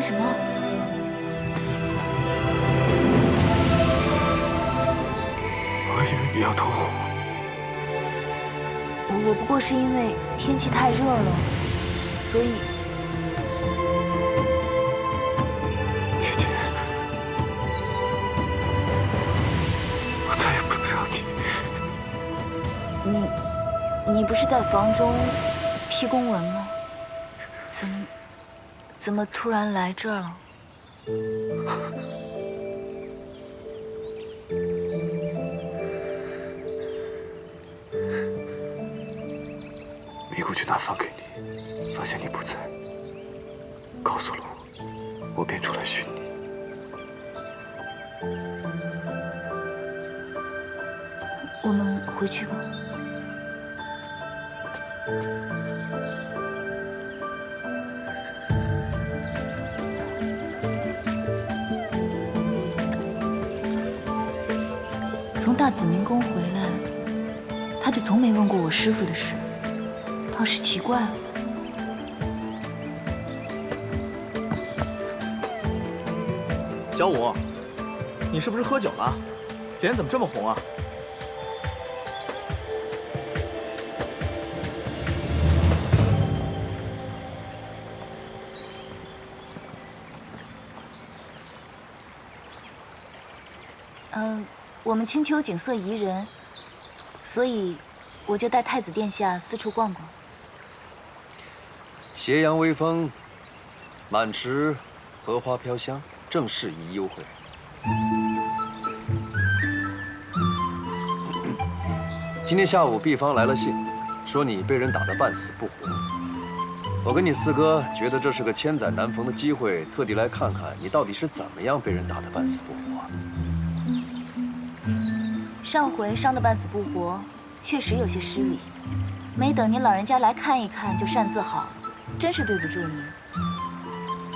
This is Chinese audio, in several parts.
什么？我以为你要投火。我不过是因为天气太热了，所以……姐姐，我再也不能让你……你不是在房中批公文吗？怎么突然来这儿了？迷姑去拿饭给你，发现你不在，告诉了我便出来寻你。我们回去吧。从大紫明宫回来，他就从没问过我师父的事，倒是奇怪了。小五，你是不是喝酒了？脸怎么这么红啊？我们青丘景色宜人，所以我就带太子殿下四处逛逛。斜阳微风，满池荷花飘香，正适宜幽会。今天下午毕方来了信，说你被人打得半死不活。我跟你四哥觉得这是个千载难逢的机会，特地来看看你到底是怎么样被人打得半死不活。上回伤得半死不活，确实有些失礼。没等您老人家来看一看，就擅自好了，真是对不住您。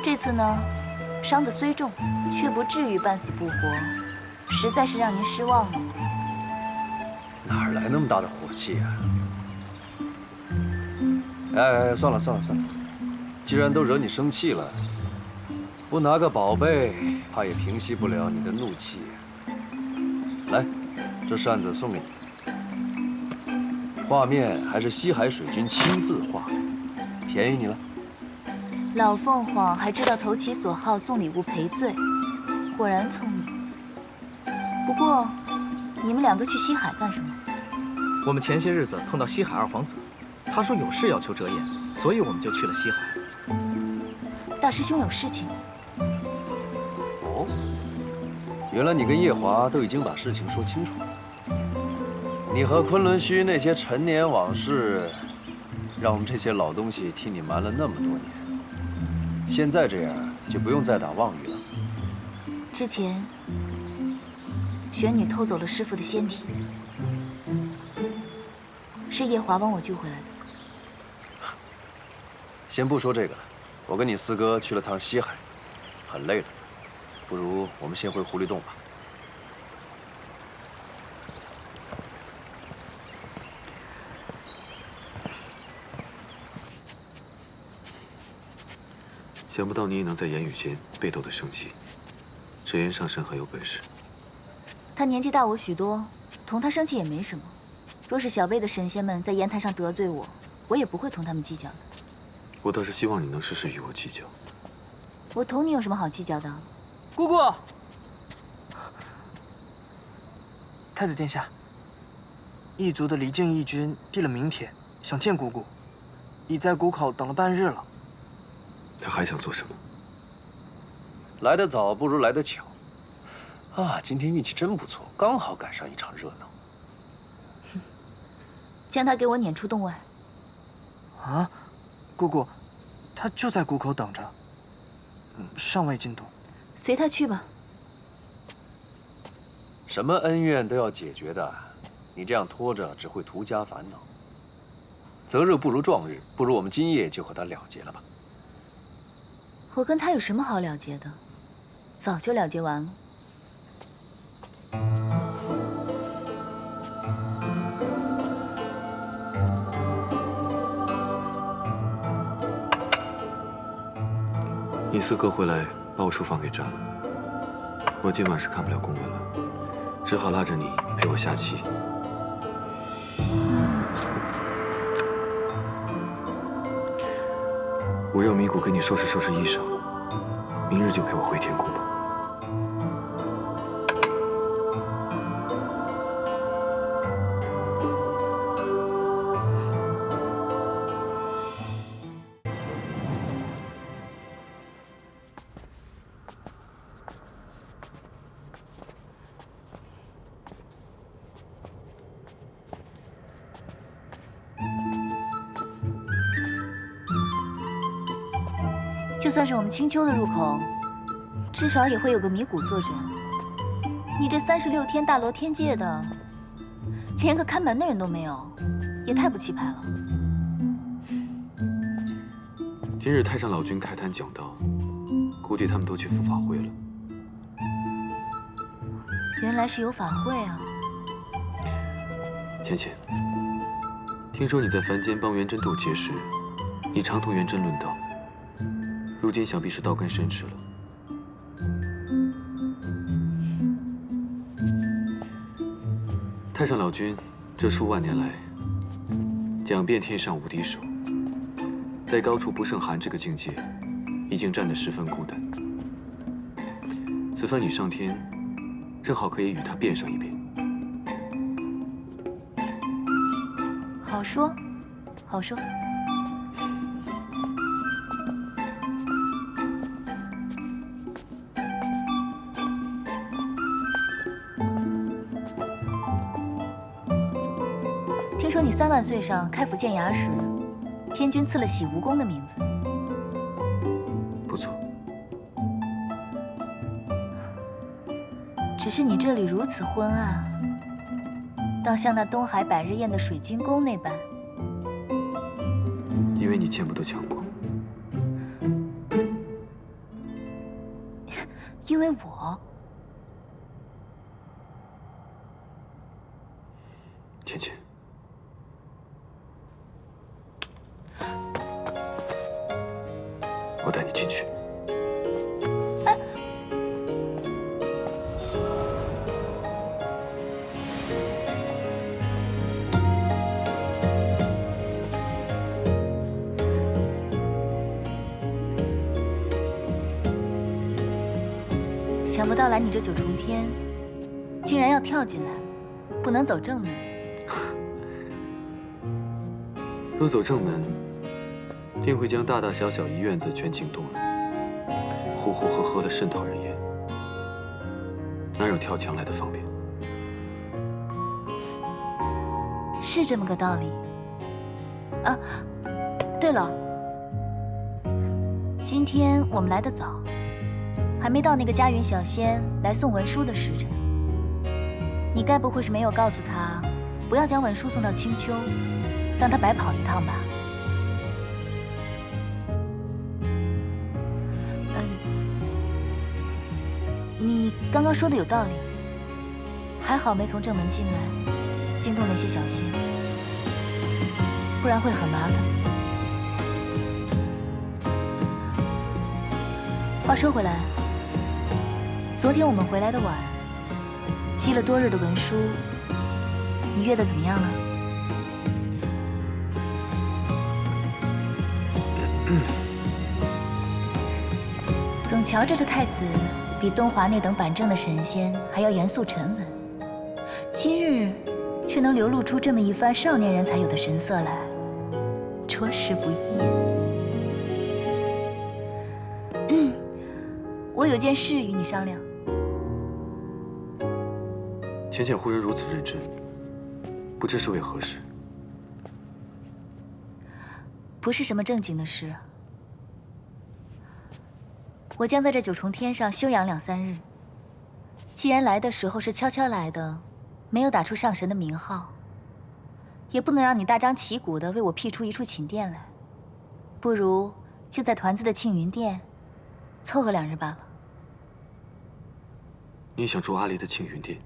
这次呢，伤得虽重，却不至于半死不活，实在是让您失望了。哪来那么大的火气啊？哎，算了，既然都惹你生气了，不拿个宝贝，怕也平息不了你的怒气。来。这扇子送给你，画面还是西海水军亲自画的，便宜你了。老凤凰还知道投其所好，送礼物赔罪，果然聪明。不过，你们两个去西海干什么？我们前些日子碰到西海二皇子，他说有事要求折颜，所以我们就去了西海。大师兄有事情？哦，原来你跟夜华都已经把事情说清楚了。你和昆仑虚那些陈年往事，让我们这些老东西替你瞒了那么多年。现在这样，就不用再打妄语了。之前，玄女偷走了师父的仙体，是夜华帮我救回来的。先不说这个了，我跟你四哥去了趟西海，很累了，不如我们先回狐狸洞吧。想不到你也能在言语间被斗得生气，折颜上神很有本事。他年纪大我许多，同他生气也没什么。若是小辈的神仙们在言坛上得罪我，我也不会同他们计较的。我倒是希望你能时时与我计较。我同你有什么好计较的？姑姑，太子殿下，异族的离境义军递了名帖，想见姑姑，已在谷口等了半日了。他还想做什么？来得早不如来得巧，啊，今天运气真不错，刚好赶上一场热闹。将他给我撵出洞外。啊，姑姑，他就在谷口等着，尚未进洞。随他去吧。什么恩怨都要解决的，你这样拖着只会徒加烦恼。择日不如撞日，不如我们今夜就和他了结了吧。我跟他有什么好了结的？早就了结完了。你四哥回来把我书房给占了，我今晚是看不了公文了，只好拉着你陪我下棋。我让米谷给你收拾收拾衣裳，明日就陪我回天宫吧。 就算是我们青丘的入口，至少也会有个米谷坐镇。你这36天大罗天界的，连个看门的人都没有，也太不气派了。今日太上老君开坛讲道，估计他们都去赴法会了。原来是有法会啊！浅浅，听说你在凡间帮元真渡劫时，你常同元真论道。 如今想必是道根深知了。太上老君这数万年来，讲遍天上无敌手，在高处不胜寒这个境界，已经站得十分孤单。此番你上天，正好可以与他辩上一辩。好说，好说。 听说你3万岁上开府建衙时，天君赐了洗蜈蚣的名字。不错。只是你这里如此昏暗，倒像那东海百日宴的水晶宫那般。因为你见不得强光。因为我。 浅浅，我带你进去。哎，想不到来你这9重天，竟然要跳进来，不能走正门。 若走正门，定会将大大小小一院子全惊动了，呼呼喝喝的甚讨人厌，哪有跳墙来的方便？是这么个道理。啊，对了，今天我们来得早，还没到那个嘉云小仙来送文书的时辰。你该不会是没有告诉他，不要将文书送到青丘？ 让他白跑一趟吧。你刚刚说的有道理，还好没从正门进来，惊动那些小仙，不然会很麻烦。话说回来，昨天我们回来的晚，积了多日的文书，你阅得怎么样了？ 总瞧着这太子比东华那等板正的神仙还要严肃沉稳，今日却能流露出这么一番少年人才有的神色来，着实不易。我有件事与你商量。浅浅忽然如此认真，不知是为何事？不是什么正经的事。 我将在这9重天上休养2、3日。既然来的时候是悄悄来的，没有打出上神的名号，也不能让你大张旗鼓的为我辟出一处寝殿来，不如就在团子的庆云殿凑合2日罢了。你想住阿离的庆云殿？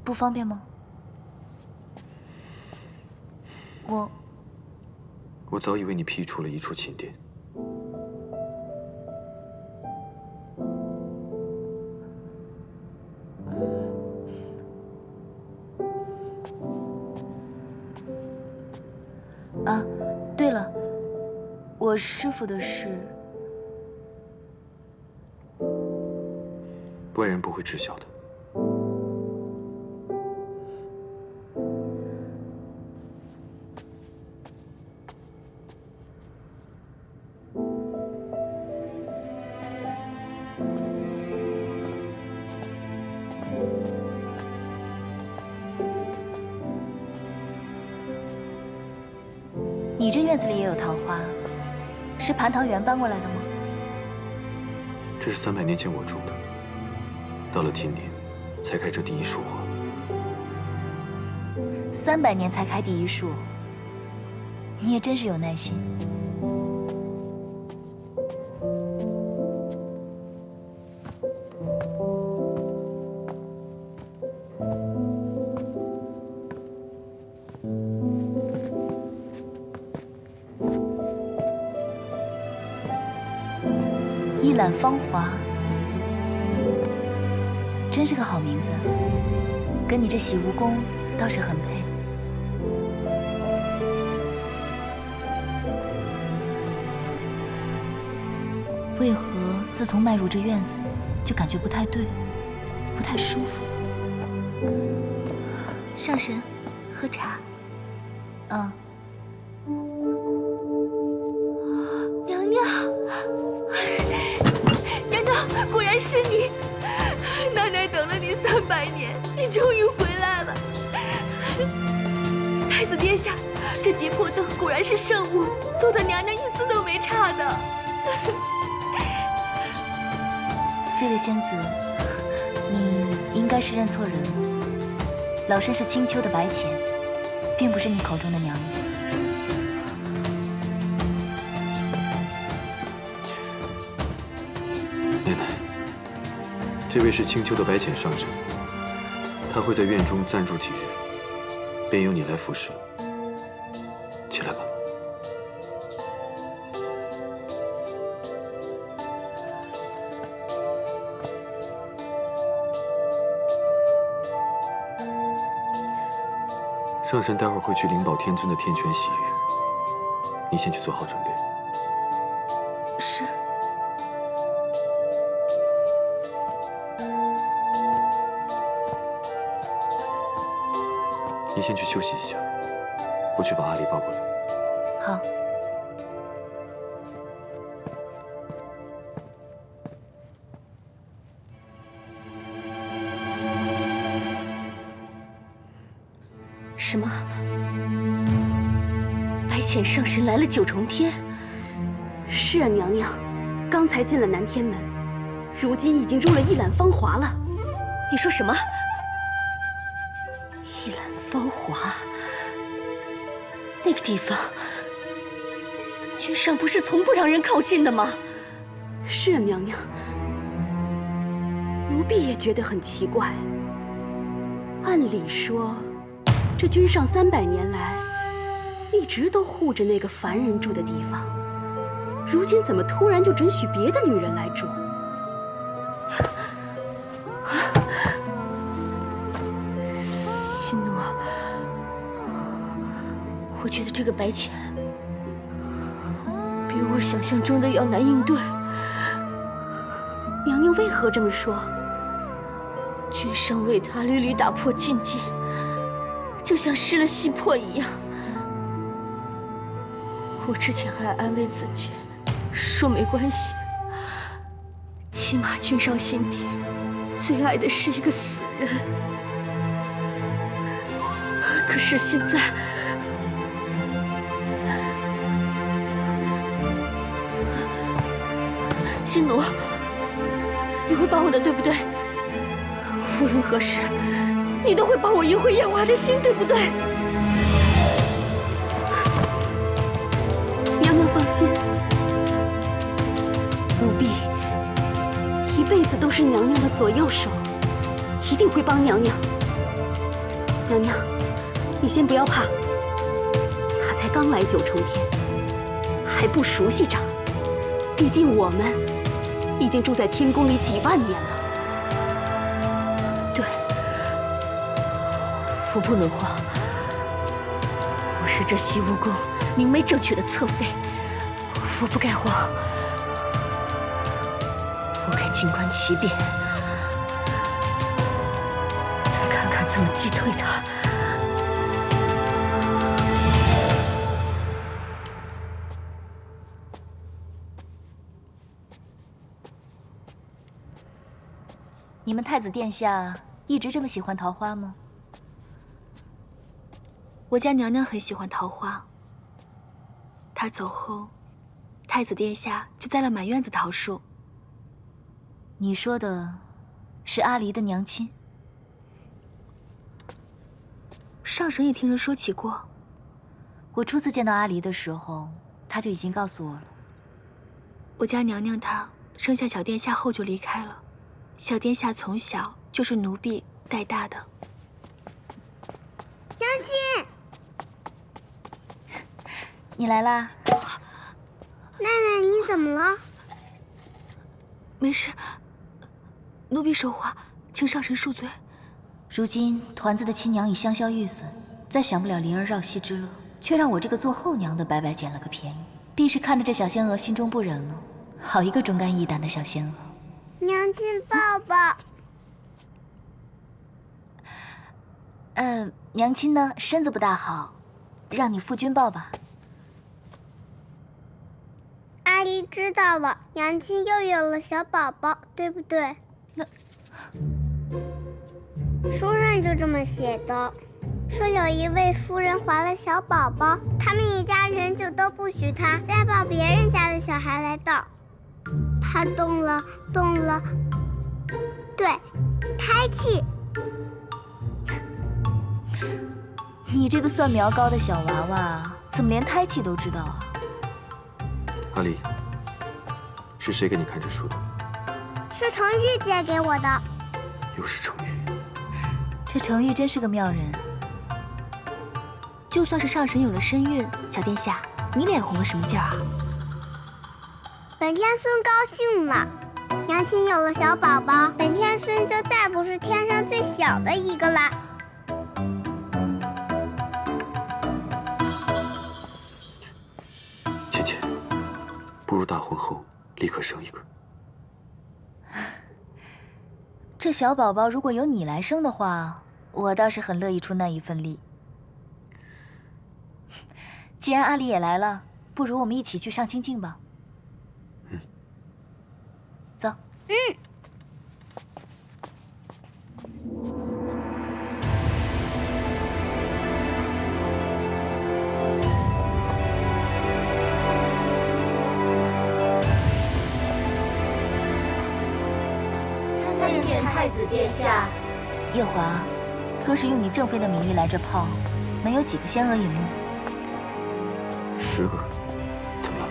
不方便吗？我早已为你辟出了一处寝殿。师傅的事，外人不会知晓的。你这院子里也有桃花，是蟠桃园搬过来的吗？这是300年前我种的，到了今年才开这第一束花。300年才开第一束，你也真是有耐心。一览芳华，真是个好名字，跟你这洗蜈蚣倒是很配。为何自从迈入这院子，就感觉不太对，不太舒服？上神，喝茶。嗯。娘娘，娘娘，果然是你！奶奶等了你300年，你终于回来了。太子殿下，这结魄灯果然是圣物，做的娘娘一丝都没差的。这位仙子，你应该是认错人了。老身是青丘的白浅，并不是你口中的娘娘。奶奶，这位是青丘的白浅上神，他会在院中暂住几日，便由你来服侍了。起来吧。上神待会儿会去灵宝天尊的天泉洗浴，你先去做好准备。是。你先去休息一下，我去把阿离抱过来。好。什么？白浅上神来了九重天？是啊，娘娘，刚才进了南天门，如今已经入了一览芳华了。你说什么？一览芳华？那个地方，君上不是从不让人靠近的吗？是啊，娘娘。奴婢也觉得很奇怪。按理说，这君上300年来，一直都护着那个凡人住的地方，如今怎么突然就准许别的女人来住？心奴，我觉得这个白浅比我想象中的要难应对。娘娘为何这么说？君上为他屡屡打破禁忌，就像失了心魄一样。我之前还安慰自己，说没关系，起码君上心底最爱的是一个死人。可是现在，心奴，你会帮我的，对不对？无论何时，你都会帮我赢回夜华的心，对不对？娘娘放心，奴婢一辈子都是娘娘的左右手，一定会帮娘娘。娘娘，你先不要怕，他才刚来九重天，还不熟悉这儿。毕竟我们已经住在天宫里几万年了。对，我不能慌，我是这西蜈蚣明媒正娶的侧妃，我不该慌，我该静观其变，再看看怎么击退他。你们太子殿下一直这么喜欢桃花吗？我家娘娘很喜欢桃花。她走后，太子殿下就栽了满院子桃树。你说的是阿离的娘亲？上神也听人说起过。我初次见到阿离的时候，他就已经告诉我了。我家娘娘她生下小殿下后就离开了，小殿下从小就是奴婢带大的。娘亲，你来啦。奶奶，你怎么了？没事，奴婢手滑，请上神恕罪。如今团子的亲娘已香消玉损，再享不了离儿绕膝之乐，却让我这个做后娘的白白捡了个便宜，必是看得这小仙娥心中不忍了。好一个忠肝义胆的小仙娥！娘亲抱抱。娘亲呢身子不大好，让你夫君抱吧。阿离知道了，娘亲又有了小宝宝，对不对？书上就这么写的，说有一位夫人怀了小宝宝，他们一家人就都不许她再抱别人家的小孩来道。她动了，对，胎气。你这个算苗高的小娃娃，怎么连胎气都知道啊？阿离，是谁给你看这书的？是程昱借给我的。又是程昱。这程昱真是个妙人。就算是上神有了身孕，小殿下，你脸红个什么劲儿啊？本天孙高兴了，娘亲有了小宝宝，本天孙就再不是天上最小的一个啦。倩倩，不如大婚后立刻生一个。这小宝宝如果由你来生的话，我倒是很乐意出那一份力。既然阿离也来了，不如我们一起去上清境吧。走。参见太子殿下。夜华，若是用你正妃的名义来这泡，能有几个仙娥引路10个，怎么了？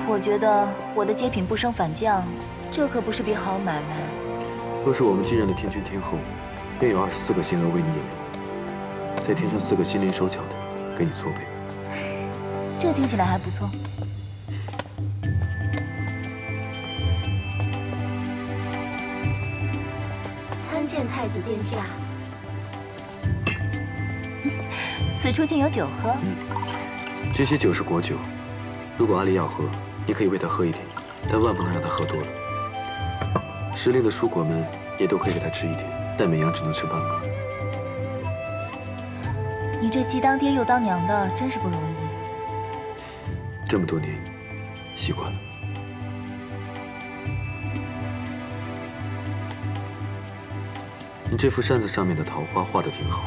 我觉得我的接品不升反降，这可不是笔好买卖。若是我们继任了天君天后，便有24个仙娥为你引路，再添上4个心灵手巧的，给你搓背。这听起来还不错。参见太子殿下。此处竟有酒喝。这些酒是果酒，如果阿离要喝，你可以喂他喝一点，但万不能让他喝多了。时令的蔬果们也都可以给他吃一点，但每样只能吃半个。你这既当爹又当娘的，真是不容易。这么多年，习惯了。你这幅扇子上面的桃花画得挺好，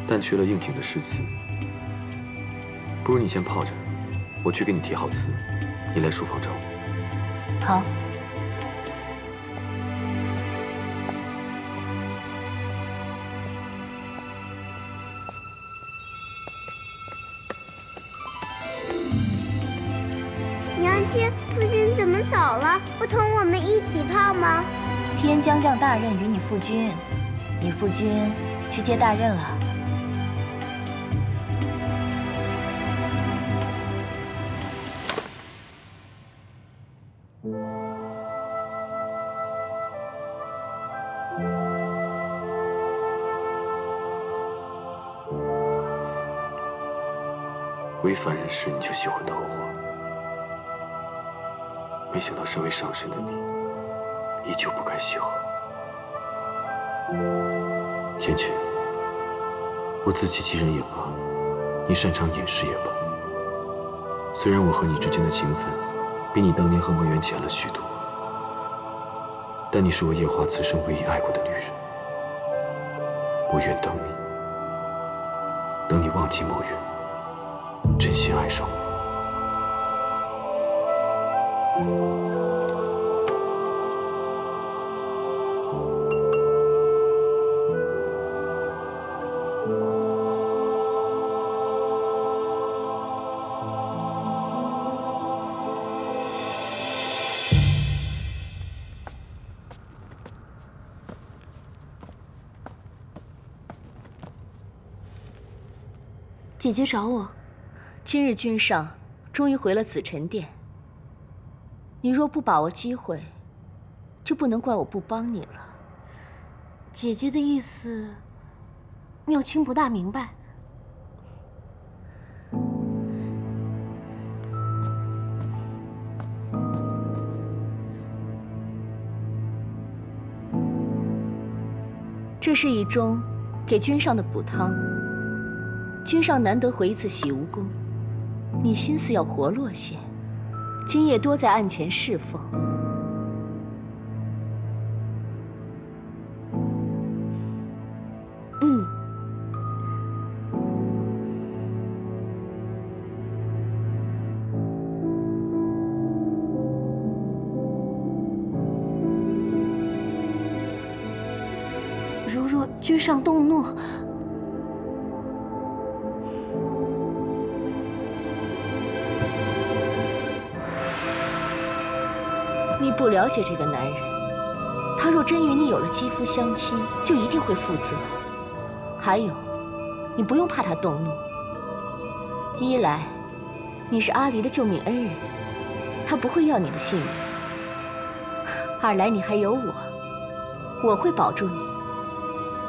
但缺了应景的诗词。不如你先泡着，我去给你提好词，你来书房找我。好。娘亲，夫君怎么走了？不同我们一起泡吗？天将降大任于你夫君，你夫君去接大任了。为凡人时你就喜欢桃花，没想到身为上神的你，依旧不甘西后。贤妻，我自欺欺人也罢，你擅长掩饰也罢，虽然我和你之间的情分比你当年和墨渊浅了许多，但你是我夜华此生唯一爱过的女人。我愿等你，等你忘记墨渊，真心爱上我。姐姐找我，今日君上终于回了紫宸殿。你若不把握机会，就不能怪我不帮你了。姐姐的意思，妙卿不大明白。这是一盅给君上的补汤。君上难得回一次洗无宫，你心思要活络些，今夜多在案前侍奉。如若君上动怒，你不了解这个男人，他若真与你有了肌肤相亲，就一定会负责。还有，你不用怕他动怒。一来，你是阿离的救命恩人，他不会要你的性命；二来，你还有我，我会保住你。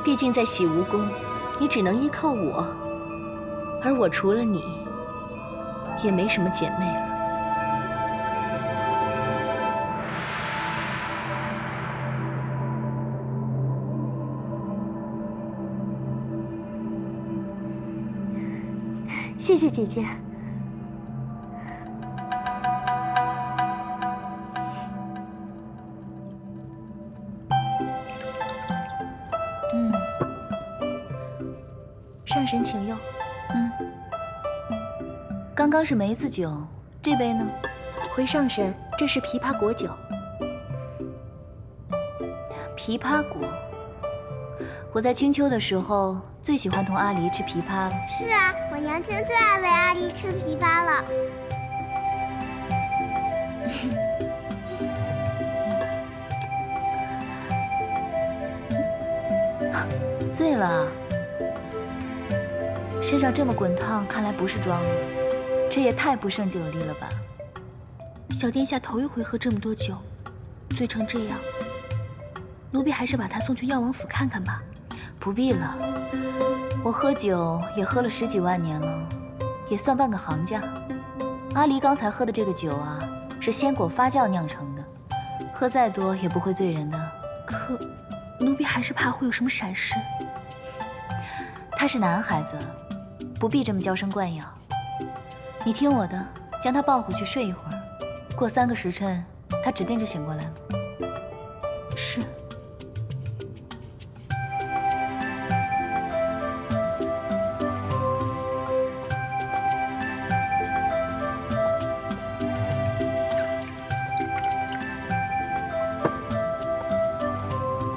毕竟在洗无宫，你只能依靠我，而我除了你，也没什么姐妹了。谢谢姐姐。上神请用。刚刚是梅子酒，这杯呢？回上神，这是枇杷果酒。枇杷果，我在青丘的时候最喜欢同阿离吃枇杷了。是啊，我娘亲最爱喂阿离吃枇杷了。醉了啊？身上这么滚烫，看来不是装的，这也太不胜酒力了吧？小殿下头一回喝这么多酒，醉成这样，奴婢还是把他送去药王府看看吧。不必了，我喝酒也喝了10几万年了，也算半个行家。阿离刚才喝的这个酒啊，是鲜果发酵酿成的，喝再多也不会醉人的。可，奴婢还是怕会有什么闪失。他是男孩子，不必这么娇生惯养。你听我的，将他抱回去睡一会儿，过3个时辰，他指定就醒过来了。是。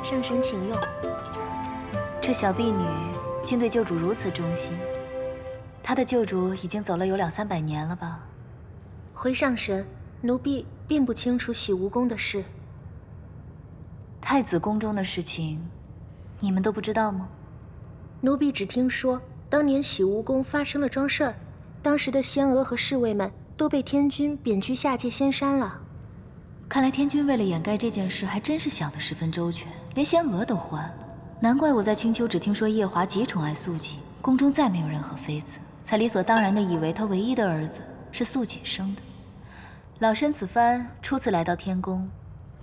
上神请用。这小婢女竟对救主如此忠心，她的救主已经走了有2、300年了吧？回上神，奴婢并不清楚洗无宫的事。太子宫中的事情，你们都不知道吗？奴婢只听说当年洗无宫发生了桩事儿，当时的仙娥和侍卫们都被天君贬居下界仙山了。看来天君为了掩盖这件事，还真是想得十分周全，连仙娥都换了。难怪我在青丘只听说夜华极宠爱素锦，宫中再没有任何妃子，才理所当然地以为他唯一的儿子是素锦生的。老身此番初次来到天宫，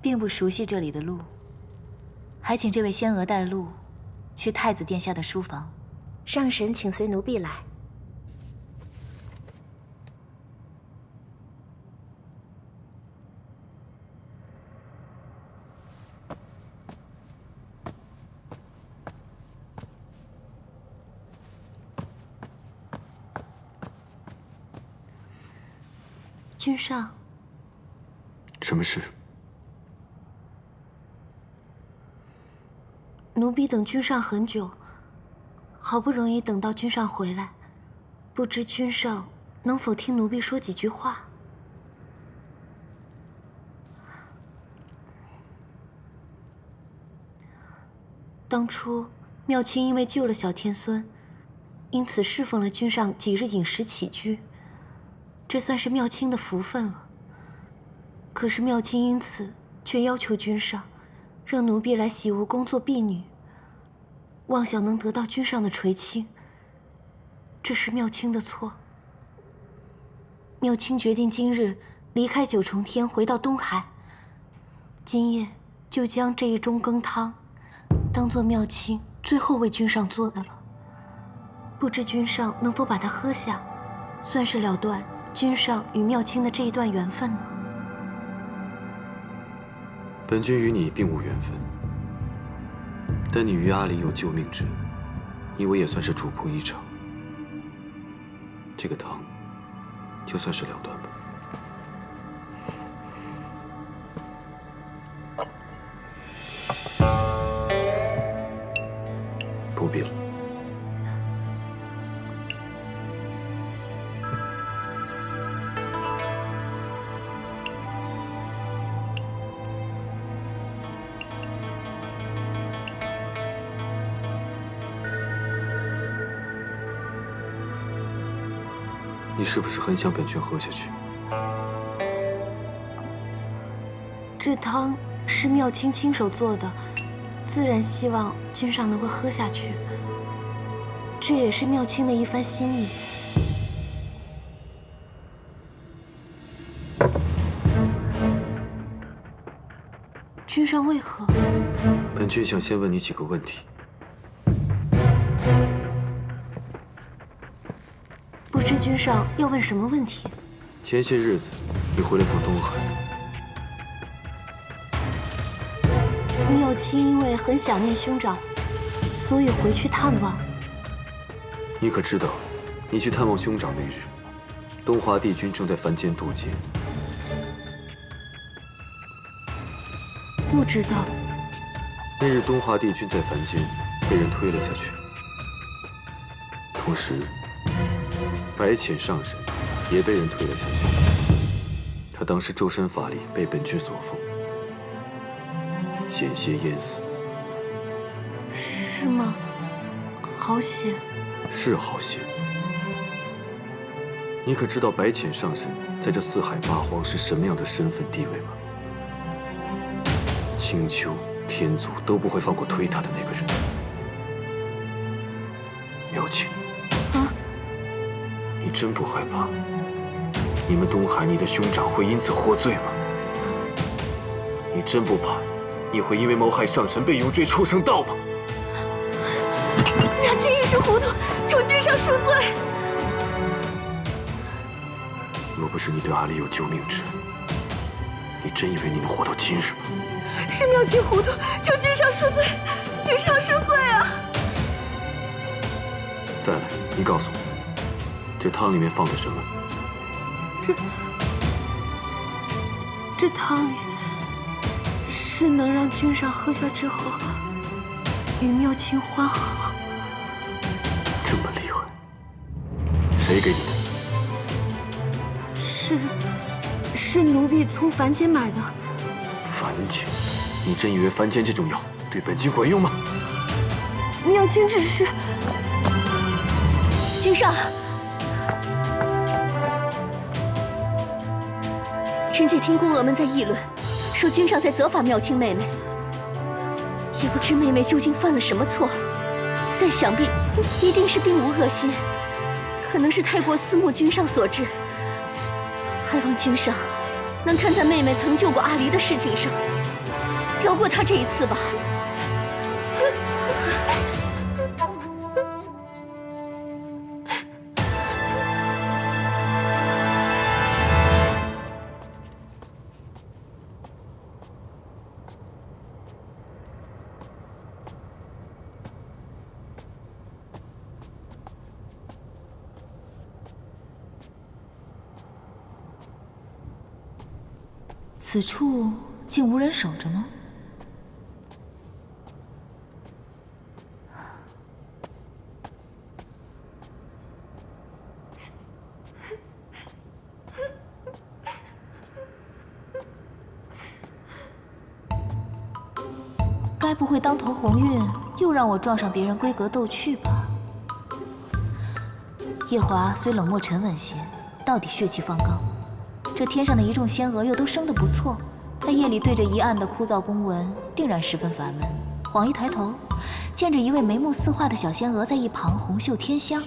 并不熟悉这里的路，还请这位仙娥带路，去太子殿下的书房。上神请随奴婢来。君上，什么事？奴婢等君上很久，好不容易等到君上回来，不知君上能否听奴婢说几句话？当初妙清因为救了小天孙，因此侍奉了君上几日饮食起居。这算是妙清的福分了。可是妙清因此却要求君上，让奴婢来洗梧宫做婢女，妄想能得到君上的垂青。这是妙清的错。妙清决定今日离开九重天，回到东海。今夜就将这一盅羹汤，当做妙清最后为君上做的了。不知君上能否把它喝下，算是了断君上与妙清的这一段缘分呢？本君与你并无缘分，但你与阿离有救命之恩，你我也算是主仆一场。这个汤，就算是了断吧。不必了。你是不是很想本君喝下去？这汤是妙清亲手做的，自然希望君上能够喝下去。这也是妙清的一番心意。君上为何？本君想先问你几个问题。不知君上要问什么问题？前些日子，你回了趟东海。妙清因为很想念兄长，所以回去探望。你可知道，你去探望兄长那日，东华帝君正在凡间渡劫。不知道。那日东华帝君在凡间被人推了下去，同时白浅上神也被人推了下去。他当时周身法力被本君所封，险些淹死。是吗？好险。是好险。你可知道白浅上神在这四海八荒是什么样的身份地位吗？青丘、天族都不会放过推他的那个人。妙清，啊，你真不害怕你们东海你的兄长会因此获罪吗？你真不怕你会因为谋害上神被永坠畜生道吗？妙清一时糊涂，求君上恕罪。若不是你对阿离有救命之恩，你真以为你能活到今日吗？是妙清糊涂，求君上恕罪，君上恕罪啊！再来，你告诉我，这汤里面放的什么？这汤里是能让君上喝下之后与妙清欢好。这么厉害，谁给你的？是奴婢从凡间买的。凡间？你真以为凡间这种药对本君管用吗？妙清只是……君上，臣妾听宫娥们在议论，说君上在责罚妙清妹妹，也不知妹妹究竟犯了什么错，但想必一定是并无恶心，可能是太过思慕君上所致，还望君上能看在妹妹曾救过阿离的事情上，饶过她这一次吧。此处竟无人守着吗？该不会当头鸿运又让我撞上别人闺阁斗趣吧？夜华虽冷漠沉稳些，到底血气方刚。这天上的一众仙娥又都生得不错，他夜里对着一案的枯燥公文，定然十分烦闷。晃一抬头，见着一位眉目似画的小仙娥在一旁红袖添香，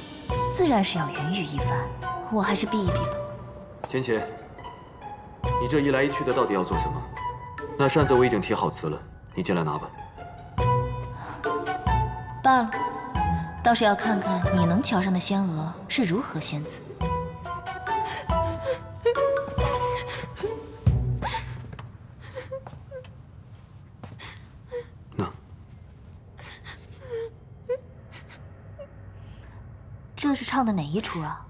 自然是要云雨一番。我还是避一避吧。浅浅，你这一来一去的到底要做什么？那扇子我已经提好词了，你进来拿吧。罢了，倒是要看看你能瞧上的仙娥是如何仙姿。这是唱的哪一出啊？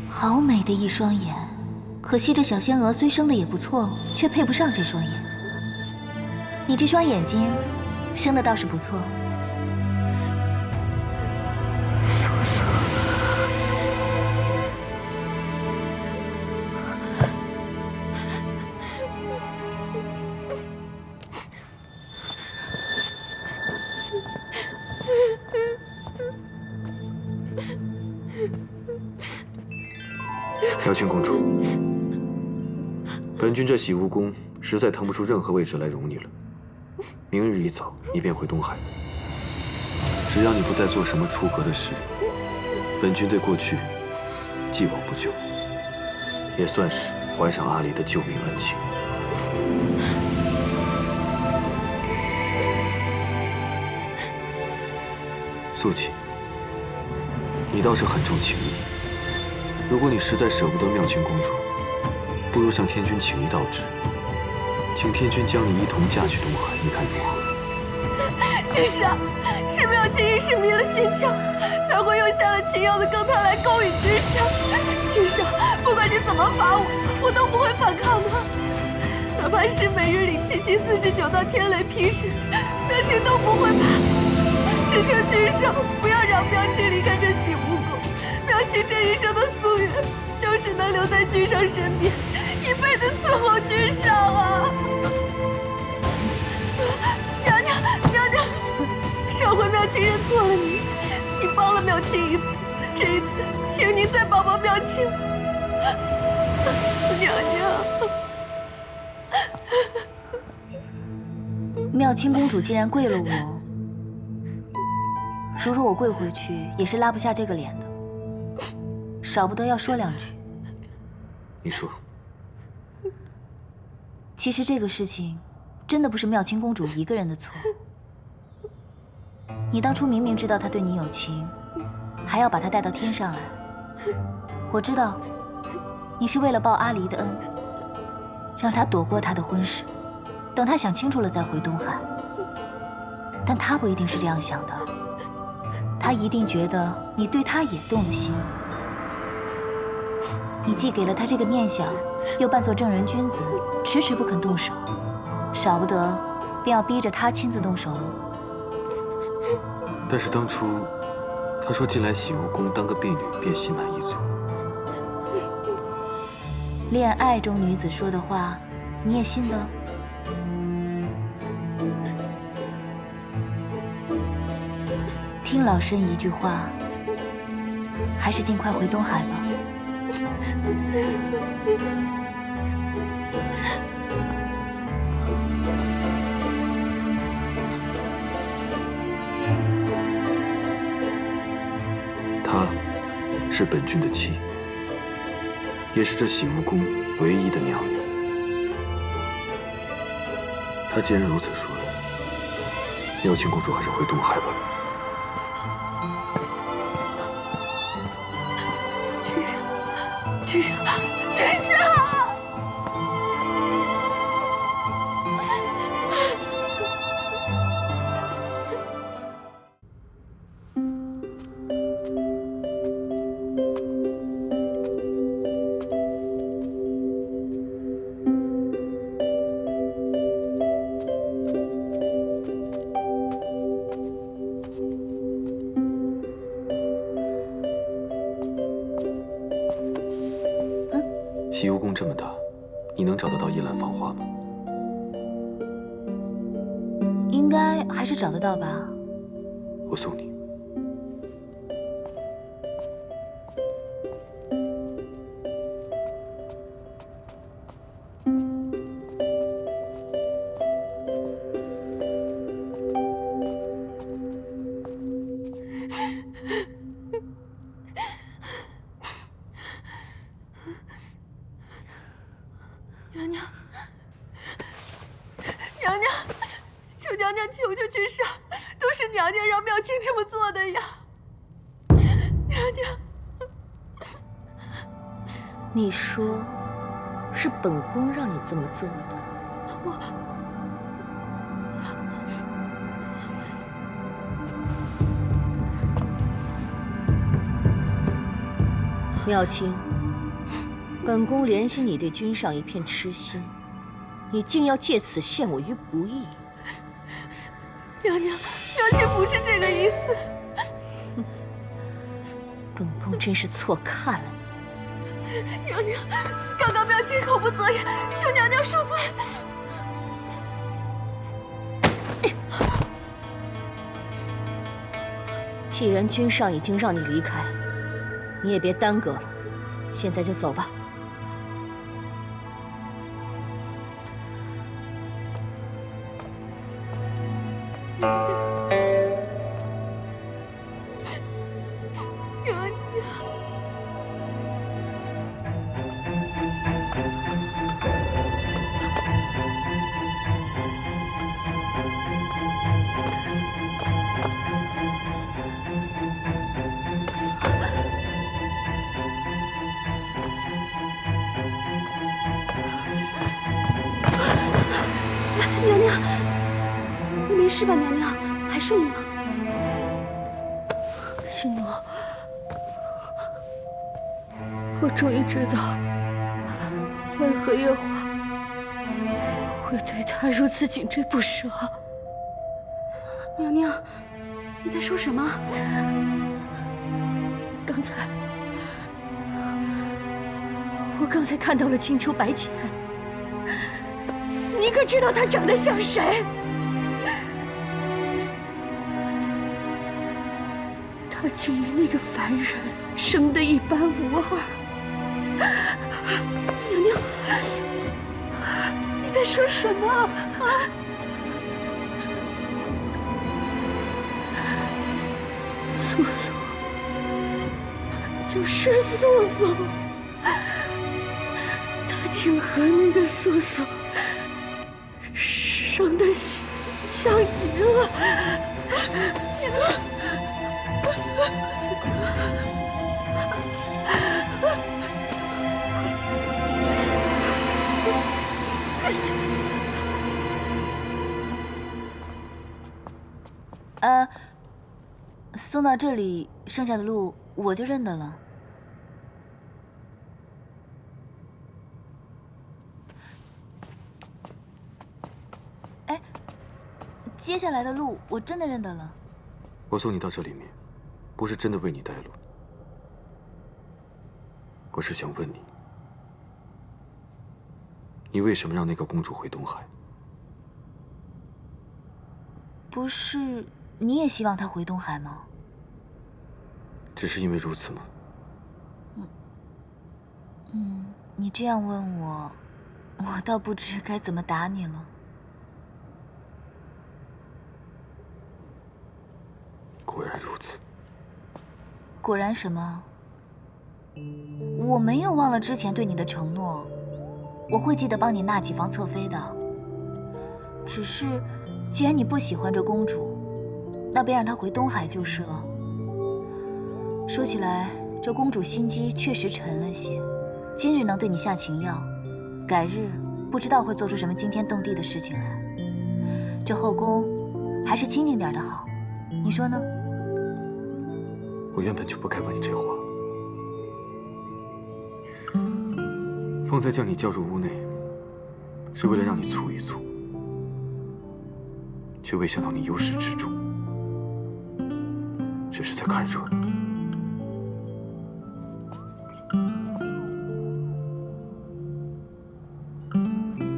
好美的一双眼，可惜这小仙娥虽生的也不错，却配不上这双眼。你这双眼睛，生的倒是不错。叔叔。瑶琴公主，本君这洗梧宫实在腾不出任何位置来容你了。明日一早，你便回东海。只要你不再做什么出格的事，本君对过去既往不咎，也算是还上阿离的救命恩情。素锦，你倒是很重情义。如果你实在舍不得妙清公主，不如向天君请一道旨，请天君将你一同嫁去东海，你看如何？君上，是妙清一时迷了心窍，才会用下了秦瑶的羹汤来勾引君上。君上，不管你怎么罚我，我都不会反抗的。哪怕是每日领7749道天雷劈石，妙清都不会怕。只求君上不要让妙清离开这洗梧宫。妙清这一生的夙愿，就只能留在君上身边，一辈子伺候君上啊！娘娘，娘娘，上回妙清认错了你，你帮了妙清一次，这一次，请你再帮帮妙清。娘娘，妙清公主既然跪了我，如若我跪回去，也是拉不下这个脸的。少不得要说两句。你说。其实这个事情，真的不是妙清公主一个人的错。你当初明明知道她对你有情，还要把她带到天上来。我知道，你是为了报阿离的恩，让她躲过她的婚事，等她想清楚了再回东海。但她不一定是这样想的，她一定觉得你对她也动了心。你既给了他这个念想，又扮作正人君子，迟迟不肯动手，少不得便要逼着他亲自动手喽。但是当初他说进来洗梧宫当个婢女便心满意足。恋爱中女子说的话，你也信的？听老身一句话，还是尽快回东海吧。是本君的妻，也是这洗梧宫唯一的娘娘。她既然如此说，妙清公主还是回东海吧。君上，君上，君上！洗梧宫这么大，你能找得到一兰芳花吗？应该还是找得到吧。我送你。娘娘，娘娘，求娘娘求求君上，都是娘娘让妙清这么做的呀！娘娘，你说，是本宫让你这么做的？妙清，本宫怜惜你对君上一片痴心，你竟要借此陷我于不义。娘娘，妙清不是这个意思。本宫真是错看了你。娘娘，刚刚妙清口不择言，求娘娘恕罪。既然君上已经让你离开，你也别耽搁了，现在就走吧。娘娘，娘娘，你没事吧？娘娘，还顺利吗？许诺，我终于知道，为何月华会对他如此紧追不舍。娘娘，你在说什么？我刚才看到了青丘白浅。你可知道他长得像谁？他竟与那个凡人生得一般无二。娘娘，你在说什么啊？素素，就是素素，他竟和那个素素生得像极了。送到这里，剩下的路我就认得了。哎，接下来的路我真的认得了。我送你到这里面，不是真的为你带路，我是想问你，你为什么让那个公主回东海？不是你也希望她回东海吗？只是因为如此吗？你这样问我，我倒不知该怎么答你了。果然如此。果然什么？我没有忘了之前对你的承诺，我会记得帮你纳几房侧妃的。只是，既然你不喜欢这公主，那便让她回东海就是了。说起来，这公主心机确实沉了些，今日能对你下情药，改日不知道会做出什么惊天动地的事情来。这后宫还是清静点的好，你说呢？我原本就不该问你这话。方才将你叫入屋内，是为了让你蹙一蹙，却未想到你由始至终只是在看热闹。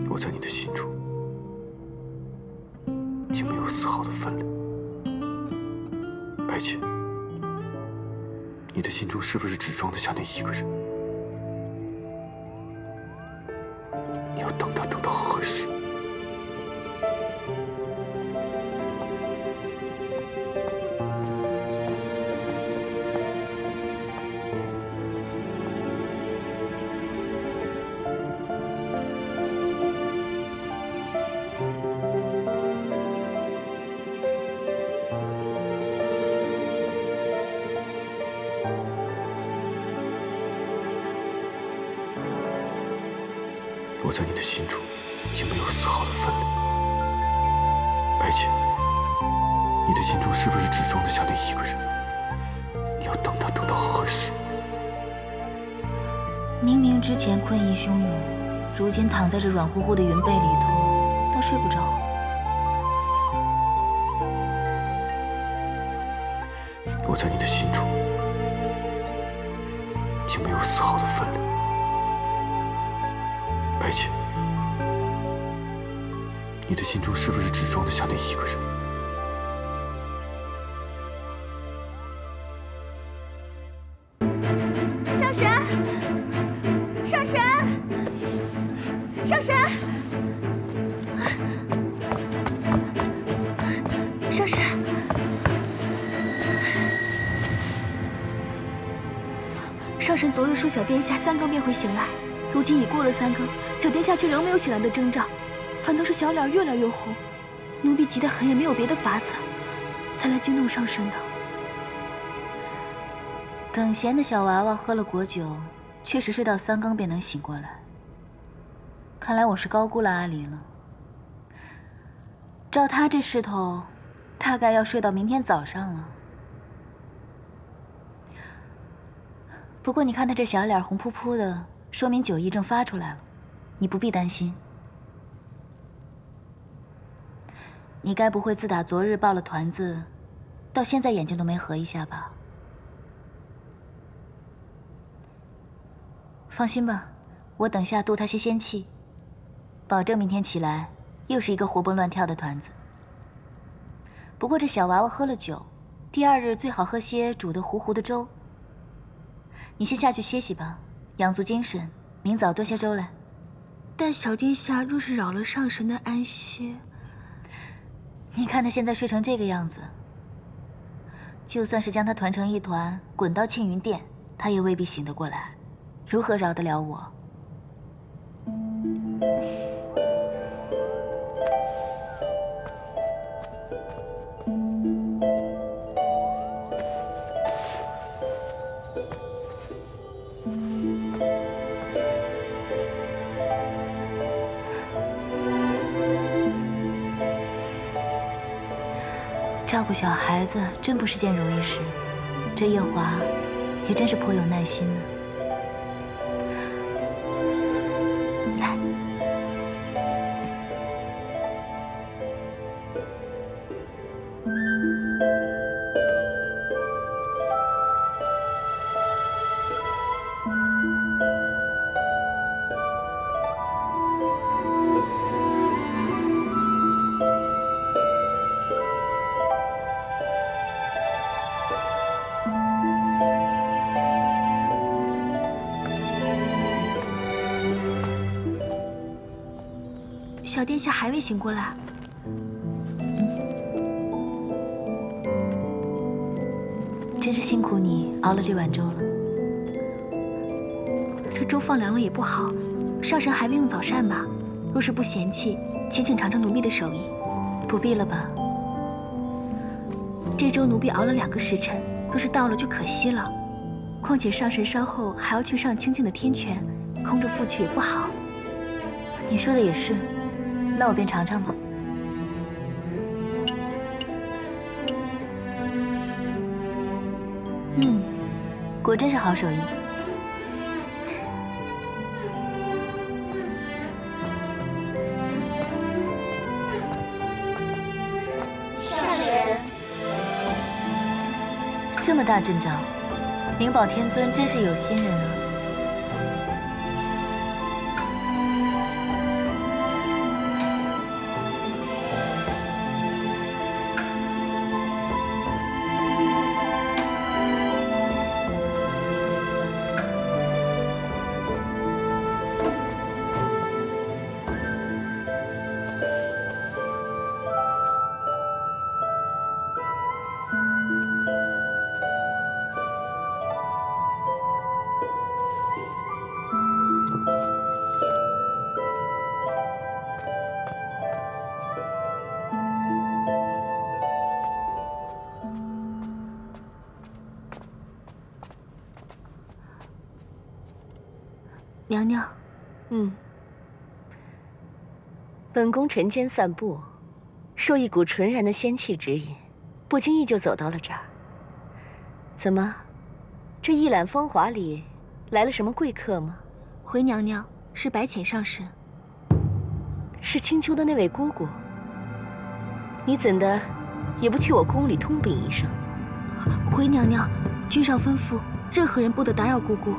我在你的心中，竟没有丝毫的分量。白浅，你的心中是不是只装得下那一个人？你要等他等到何时？我在你的心中，竟没有丝毫的分量。白浅，你的心中是不是只装得下那一个人？你要等他等到何时？明明之前困意汹涌，如今躺在这软乎乎的云被里头，倒睡不着。我在你的心中，竟没有丝毫的分量。白浅，你的心中是不是只装得下那一个人？上神，上神，上神，上神。上神昨日说小殿下3更便会醒来，如今已过了3更，小殿下却仍没有醒来的征兆，反倒是小脸越来越红。奴婢急得很，也没有别的法子，才来惊动上神的。耿贤的小娃娃喝了果酒，确实睡到3更便能醒过来。看来我是高估了阿离了。照他这势头，大概要睡到明天早上了。不过你看他这小脸红扑扑的，说明酒意正发出来了，你不必担心。你该不会自打昨日抱了团子，到现在眼睛都没合一下吧？放心吧，我等下渡他些仙气，保证明天起来又是一个活蹦乱跳的团子。不过这小娃娃喝了酒，第2日最好喝些煮得糊糊的粥。你先下去歇息吧，养足精神，明早端些粥来。但小殿下若是扰了上神的安歇，你看他现在睡成这个样子，就算是将他团成一团，滚到庆云殿，他也未必醒得过来，如何饶得了我？照顾小孩子真不是件容易事，这夜华也真是颇有耐心呢。来，小殿下还未醒过来。真是辛苦你熬了这碗粥了。这粥放凉了也不好，上神还未用早膳吧？若是不嫌弃，且请尝尝奴婢的手艺。不必了吧？这粥奴婢熬了2个时辰，若是倒了就可惜了。况且上神稍后还要去上清静的天泉，空着复去也不好。你说的也是，那我便尝尝吧。果真是好手艺。上神，这么大阵仗，灵宝天尊真是有心人啊。娘娘，本宫晨间散步，受一股纯然的仙气指引，不经意就走到了这儿。怎么，这一览风华里来了什么贵客吗？回娘娘，是白浅上神。是青丘的那位姑姑。你怎的也不去我宫里通禀一声？回娘娘，君上吩咐，任何人不得打扰姑姑。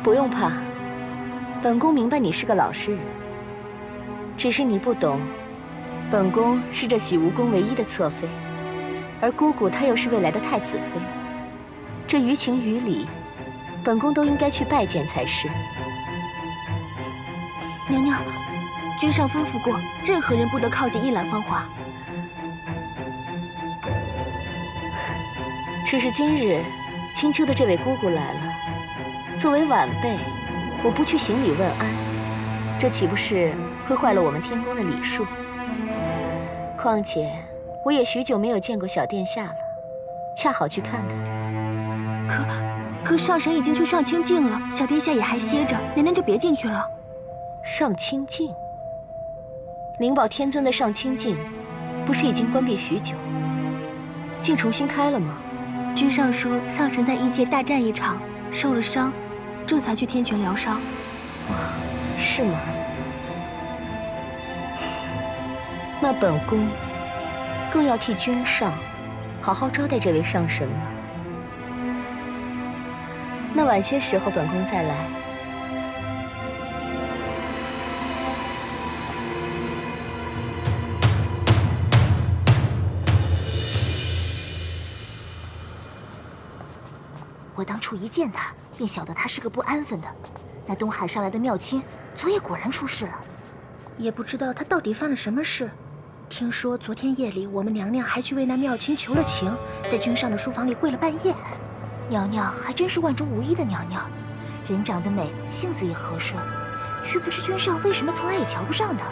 不用怕，本宫明白你是个老实人，只是你不懂，本宫是这洗梧宫唯一的侧妃，而姑姑她又是未来的太子妃，这于情于理，本宫都应该去拜见才是。娘娘，君上吩咐过，任何人不得靠近一览芳华。只是今日青丘的这位姑姑来了。作为晚辈，我不去行礼问安，这岂不是会坏了我们天宫的礼数？况且我也许久没有见过小殿下了，恰好去看看。可上神已经去上清静了，小殿下也还歇着，娘娘就别进去了。上清静？灵宝天尊的上清静，不是已经关闭许久，竟重新开了吗？君上说上神在异界大战一场，受了伤。这才去天泉疗伤，是吗？那本宫更要替君上好好招待这位上神了。那晚些时候本宫再来。我当初一见他，便晓得他是个不安分的。那东海上来的妙卿，昨夜果然出事了。也不知道他到底犯了什么事。听说昨天夜里，我们娘娘还去为那妙卿求了情，在君上的书房里跪了半夜。娘娘还真是万中无一的娘娘，人长得美，性子也和顺，却不知君上为什么从来也瞧不上她。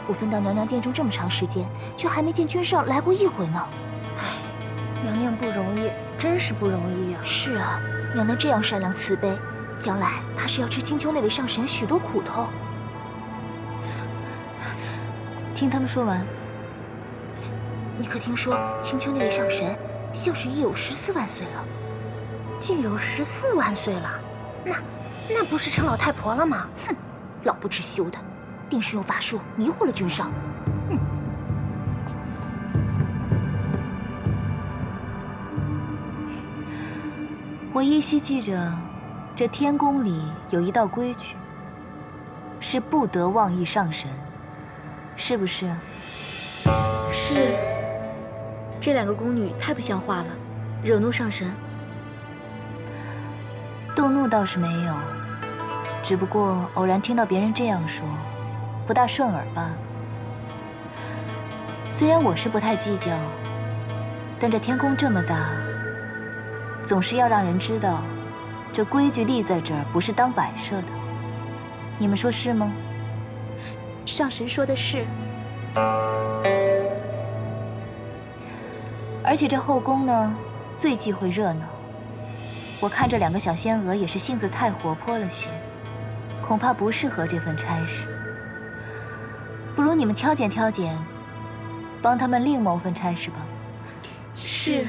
我分到娘娘殿中这么长时间，却还没见君上来过一回呢。唉，娘娘不容易。真是不容易呀！是啊，娘娘这样善良慈悲，将来怕是要吃青丘那位上神许多苦头。听他们说完，你可听说青丘那位上神，像是已有14万岁了？竟有14万岁了？那不是成老太婆了吗？哼，老不知羞的，定是用法术迷惑了君上。我依稀记着，这天宫里有一道规矩，是不得妄议上神，是不是啊？是。这2个宫女太不像话了，惹怒上神。动怒倒是没有，只不过偶然听到别人这样说，不大顺耳罢了。虽然我是不太计较，但这天宫这么大，总是要让人知道，这规矩立在这儿不是当摆设的。你们说是吗？上神说的是。而且这后宫呢，最忌讳热闹。我看这2个小仙娥也是性子太活泼了些，恐怕不适合这份差事。不如你们挑拣挑拣，帮他们另谋份差事吧。是。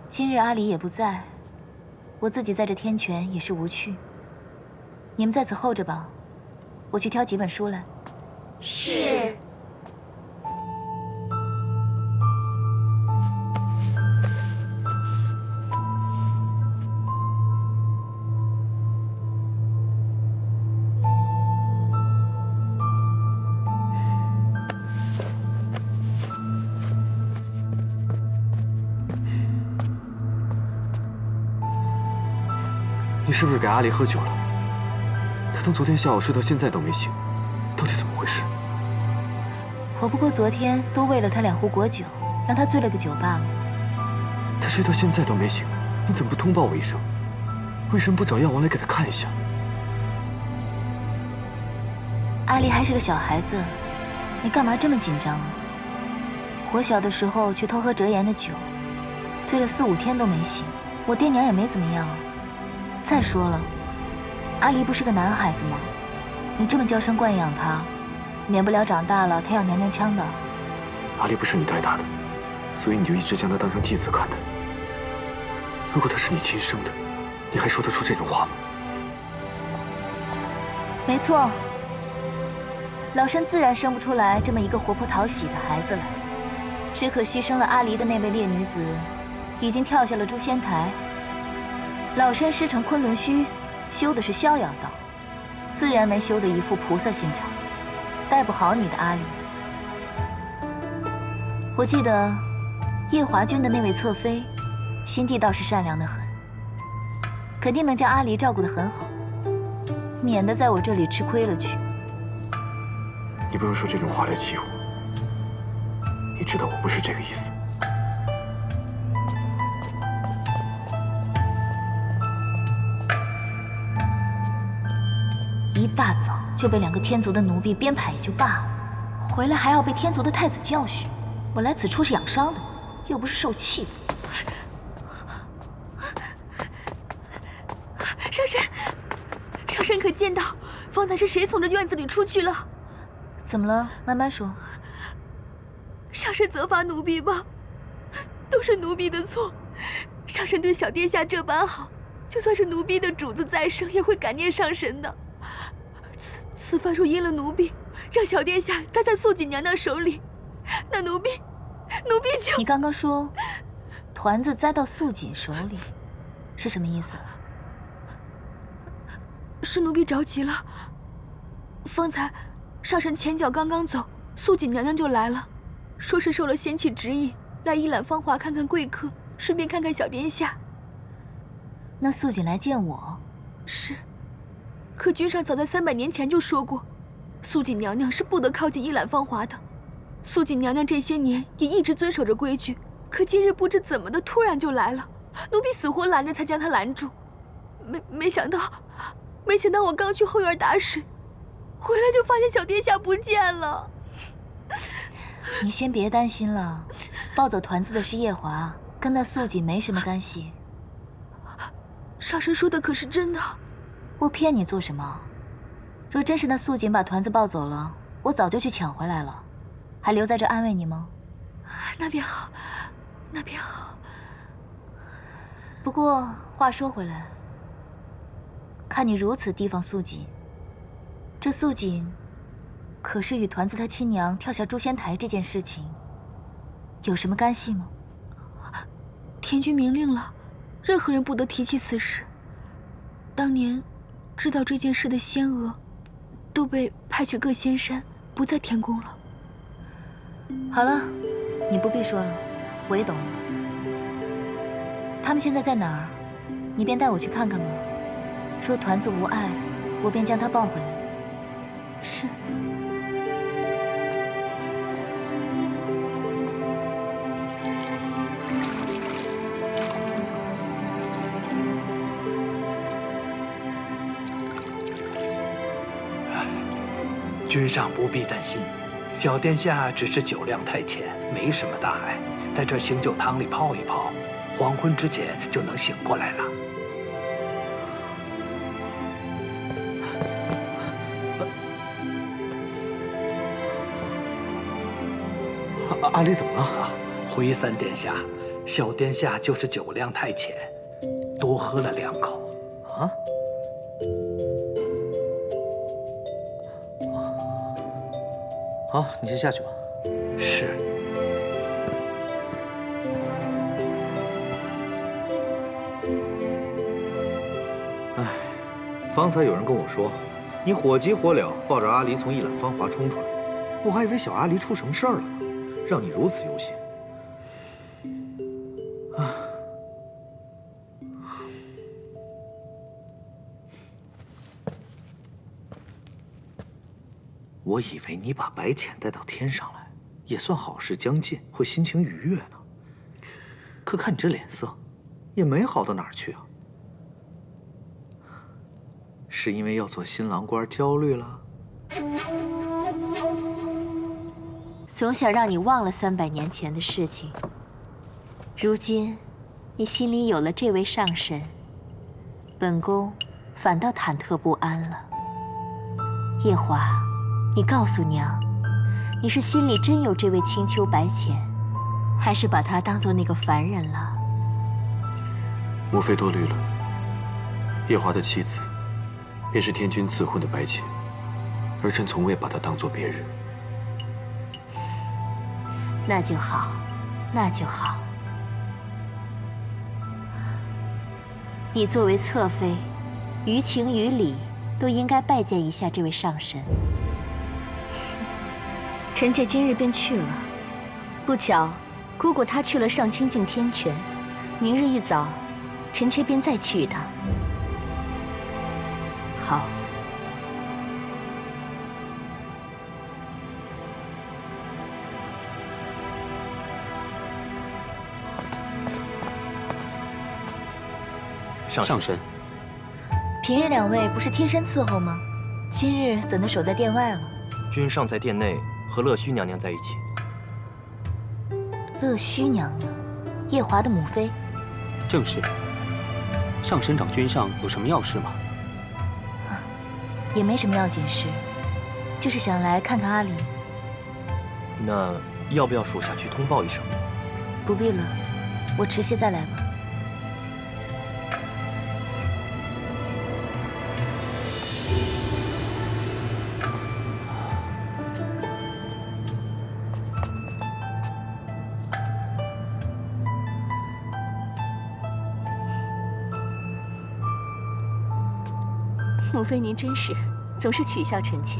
今日阿离也不在，我自己在这天泉也是无趣。你们在此候着吧，我去挑几本书来。是。你是不是给阿离喝酒了？他从昨天下午睡到现在都没醒，到底怎么回事？我不过昨天多喂了他2壶果酒，让他醉了个酒罢了。他睡到现在都没醒，你怎么不通报我一声？为什么不找药王来给他看一下？阿离还是个小孩子，你干嘛这么紧张啊？我小的时候去偷喝折颜的酒，醉了4、5天都没醒，我爹娘也没怎么样啊。再说了，阿离不是个男孩子吗？你这么娇生惯养他，免不了长大了他要娘娘腔的。阿离不是你带大的，所以你就一直将他当成继子看待。如果他是你亲生的，你还说得出这种话吗？没错，老身自然生不出来这么一个活泼讨喜的孩子来。只可惜生了阿离的那位烈女子，已经跳下了诛仙台。老身师承昆仑虚，修的是逍遥道，自然没修得一副菩萨心肠，带不好你的阿离。我记得夜华君的那位侧妃，心地倒是善良得很，肯定能将阿离照顾得很好，免得在我这里吃亏了去。你不用说这种话来气我，你知道我不是这个意思。一大早就被2个天族的奴婢编排也就罢了，回来还要被天族的太子教训。我来此处是养伤的，又不是受气的。上神可见到，方才是谁从这院子里出去了？怎么了？慢慢说。上神责罚奴婢吧，都是奴婢的错。上神对小殿下这般好，就算是奴婢的主子再生，也会感念上神的。此番若因了奴婢，让小殿下栽在素锦娘娘手里，那奴婢就……你刚刚说团子栽到素锦手里，是什么意思？是奴婢着急了。方才上神前脚刚刚走，素锦娘娘就来了，说是受了仙气指引，来一览芳华，看看贵客，顺便看看小殿下。那素锦来见我？是。可君上早在300年前就说过，素锦娘娘是不得靠近一览芳华的。素锦娘娘这些年也一直遵守着规矩，可今日不知怎么的突然就来了，奴婢死活拦着才将她拦住。没想到我刚去后院打水，回来就发现小殿下不见了。你先别担心了，抱走团子的是夜华，跟那素锦没什么干系。上神说的可是真的？我骗你做什么？若真是那素锦把团子抱走了，我早就去抢回来了，还留在这安慰你吗？那便好，那便好。不过话说回来，看你如此提防素锦，这素锦可是与团子他亲娘跳下诛仙台这件事情有什么干系吗？天君明令了，任何人不得提起此事。当年知道这件事的仙娥，都被派去各仙山，不在天宫了。好了，你不必说了，我也懂了。他们现在在哪儿？你便带我去看看吧。若团子无碍，我便将她抱回来。是。君上不必担心，小殿下只是酒量太浅，没什么大碍，在这醒酒汤里泡一泡，黄昏之前就能醒过来了。阿离怎么了？回三殿下，小殿下就是酒量太浅，多喝了2口。啊？好，你先下去吧。是。哎，方才有人跟我说，你火急火燎抱着阿离从一览芳华冲出来，我还以为小阿离出什么事儿了呢，让你如此忧心。啊。我以为你把白浅带到天上来，也算好事将近，会心情愉悦呢。可看你这脸色，也没好到哪儿去啊。是因为要做新郎官焦虑了？总想让你忘了300年前的事情。如今，你心里有了这位上神，本宫反倒忐忑不安了。夜华，你告诉娘，你是心里真有这位青丘白浅，还是把他当做那个凡人了？母妃多虑了。夜华的妻子，便是天君赐婚的白浅，儿臣从未把她当作别人。那就好，那就好。你作为侧妃，于情于理都应该拜见一下这位上神。臣妾今日便去了。不巧，姑姑她去了上清境天泉，明日一早，臣妾便再去一趟。好。上神，平日2位不是贴身伺候吗？今日怎能守在殿外了？君上在殿内和乐须娘娘在一起。乐须娘娘，夜华的母妃。正是。上神找君上有什么要事吗？也没什么要紧事，就是想来看看阿离。那要不要属下去通报一声？不必了，我迟些再来吧。母妃您真是，总是取笑臣妾。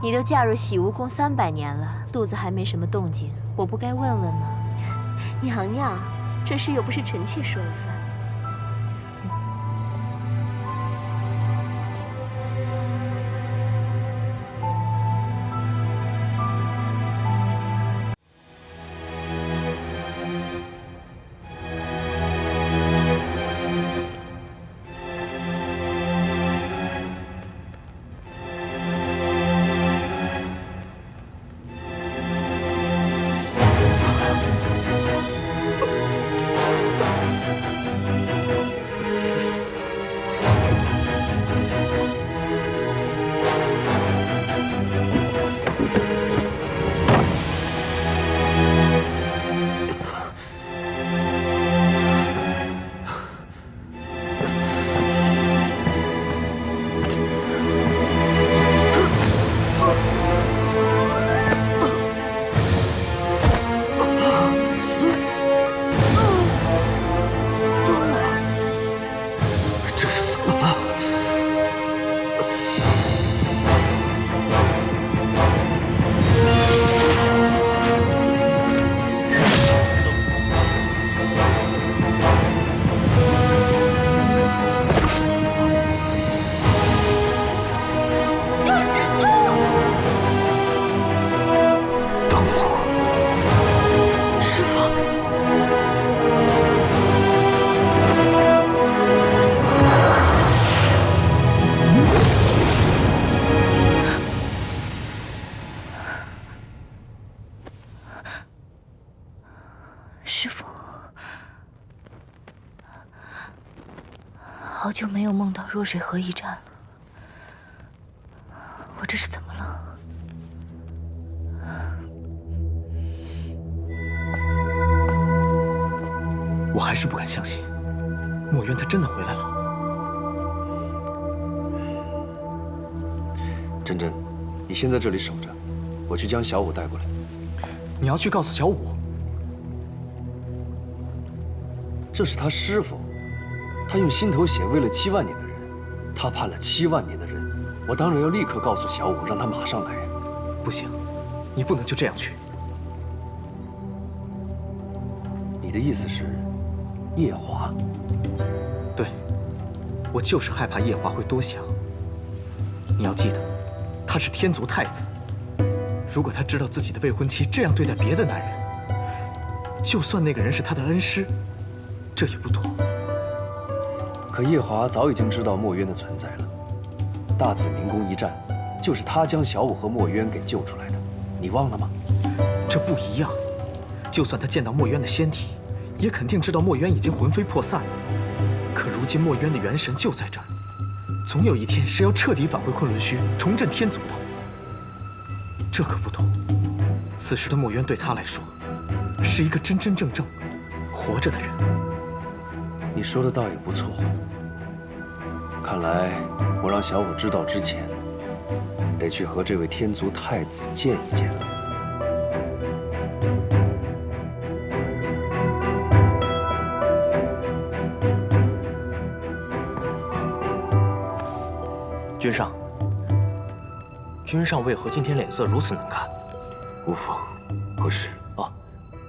你都嫁入洗梧宫300年了，肚子还没什么动静，我不该问问吗？娘娘，这事又不是臣妾说了算。师父，好久没有梦到弱水河一战了，我这是怎么了？我还是不敢相信，墨渊他真的回来了。珍珍，你先在这里守着，我去将小舞带过来。你要去告诉小舞？这是他师父，他用心头血为了7万年的人，他判了7万年的人，我当然要立刻告诉小舞，让他马上来。不行，你不能就这样去。你的意思是，夜华？对，我就是害怕夜华会多想。你要记得，他是天族太子，如果他知道自己的未婚妻这样对待别的男人，就算那个人是他的恩师，这也不妥。可夜华早已经知道墨渊的存在了。大紫明宫一战，就是他将小舞和墨渊给救出来的，你忘了吗？这不一样。就算他见到墨渊的仙体，也肯定知道墨渊已经魂飞魄散了。可如今墨渊的元神就在这儿，总有一天是要彻底返回昆仑虚，重振天族的。这可不同。此时的墨渊对他来说，是一个真真正正活着的人。你说的倒也不错。看来我让小舞知道之前，得去和这位天族太子见一见。君上为何今天脸色如此难看？无妨，何事？哦，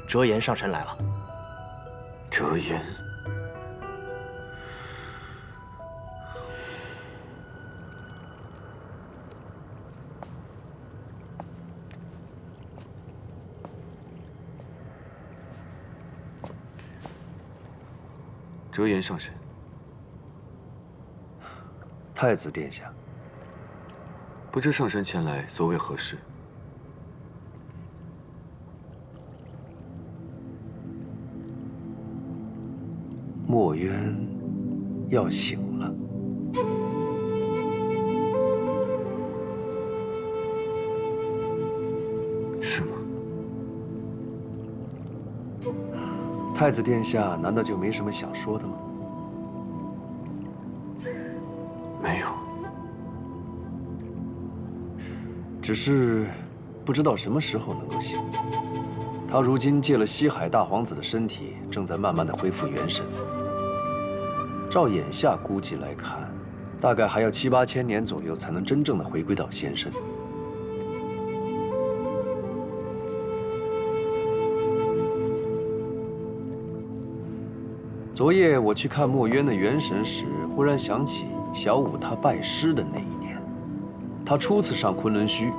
折颜上神来了。折颜。折颜上神。太子殿下，不知上神前来所为何事？墨渊要醒了。是吗？太子殿下难道就没什么想说的吗？没有。只是不知道什么时候能够醒。他如今借了西海大皇子的身体，正在慢慢的恢复元神。照眼下估计来看，大概还要7、8千年左右才能真正的回归到仙身。昨夜我去看墨渊的元神时，忽然想起小舞他拜师的那一年，他初次上昆仑虚，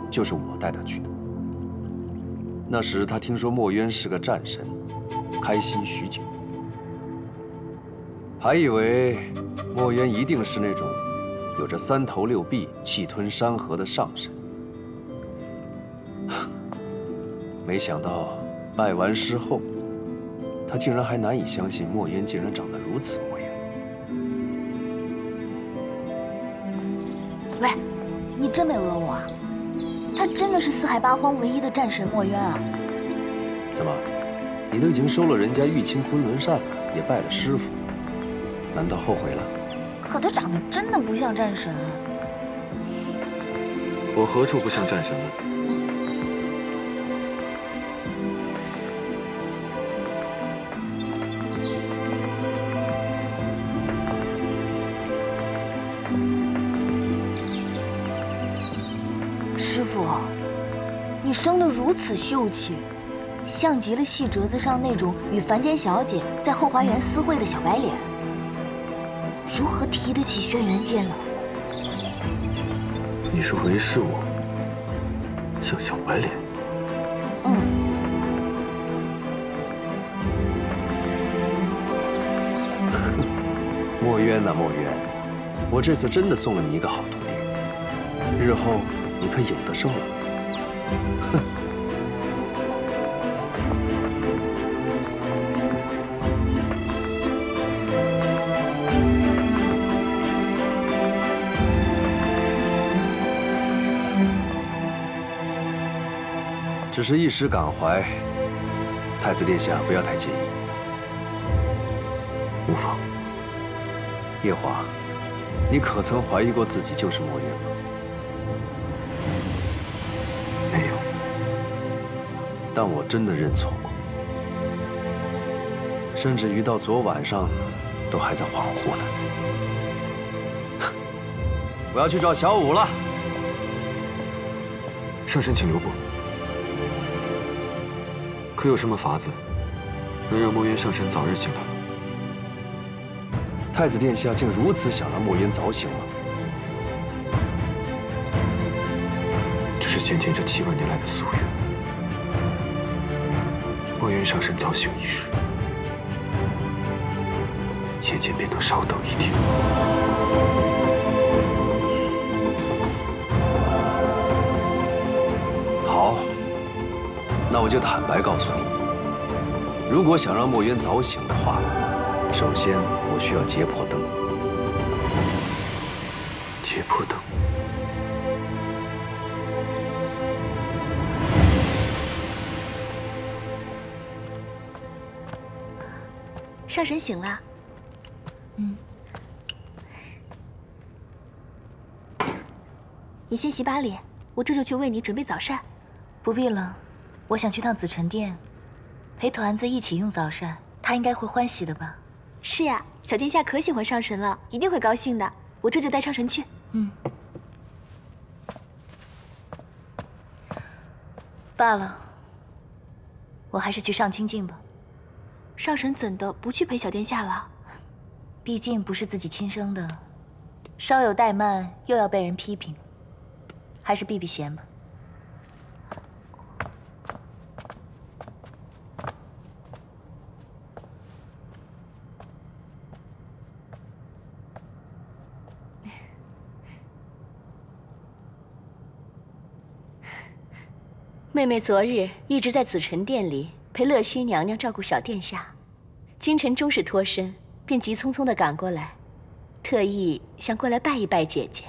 就是我带他去的。那时他听说墨渊是个战神，开心许久，还以为墨渊一定是那种有着3头6臂、气吞山河的上神。没想到拜完师后，他竟然还难以相信墨渊竟然长得如此模样。喂，你真没讹我啊？他真的是四海八荒唯一的战神墨渊啊！怎么，你都已经收了人家玉清昆仑扇了，也拜了师傅，难道后悔了？可他长得真的不像战神。我何处不像战神了？师傅，你生得如此秀气，像极了戏折子上那种与凡间小姐在后花园私会的小白脸，如何提得起轩辕剑呢？你是回视我像小白脸？墨渊呐，墨渊，我这次真的送了你一个好徒弟，日后你可有的受了。哼。只是一时感怀，太子殿下不要太介意。无妨。夜华，你可曾怀疑过自己就是墨渊吗？没有。但我真的认错过，甚至于到昨晚上，都还在恍惚呢。我要去找小五了。上神，请留步。可有什么法子，能让墨渊上神早日醒来吗？太子殿下竟如此想让墨渊早醒吗？这是先前这7万年来的夙愿。墨渊上神早醒一日，先前便能稍等一天。好，那我就坦白告诉你，如果想让墨渊早醒的话，首先我需要劫破灯。劫破灯。上神醒了。你先洗把脸，我这就去为你准备早膳。不必了，我想去趟紫宸殿，陪团子一起用早膳，他应该会欢喜的吧？是呀，小殿下可喜欢上神了，一定会高兴的。我这就带上神去。罢了，我还是去上清境吧。上神怎的不去陪小殿下了？毕竟不是自己亲生的，稍有怠慢又要被人批评，还是避避嫌吧。妹妹昨日一直在紫宸殿里陪乐西娘娘照顾小殿下，今晨终是脱身，便急匆匆地赶过来，特意想过来拜一拜姐姐。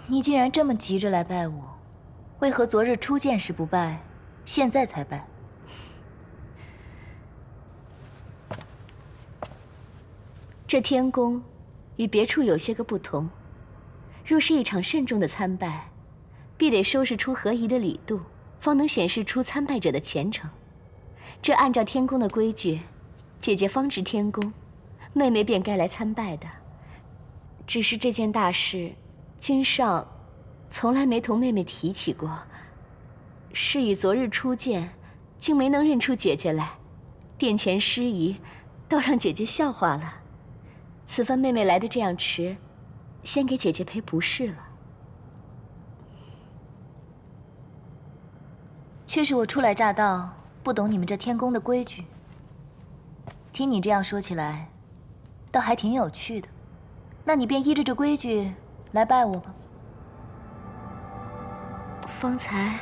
你既然这么急着来拜我，为何昨日初见时不拜，现在才拜？这天宫与别处有些个不同，若是一场慎重的参拜，必得收拾出合宜的礼度，方能显示出参拜者的虔诚。这按照天宫的规矩，姐姐方值天宫，妹妹便该来参拜的。只是这件大事，君上从来没同妹妹提起过，是以昨日初见，竟没能认出姐姐来，殿前失仪，倒让姐姐笑话了。此番妹妹来的这样迟，先给姐姐赔不是了。却是我初来乍到，不懂你们这天宫的规矩。听你这样说起来，倒还挺有趣的。那你便依着这规矩来拜我吧。方才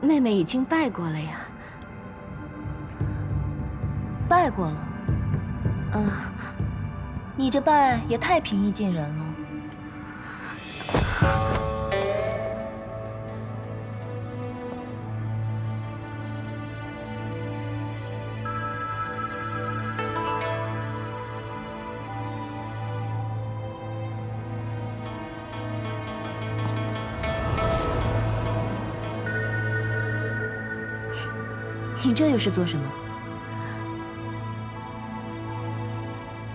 妹妹已经拜过了呀。拜过了？你这拜也太平易近人了。你这又是做什么？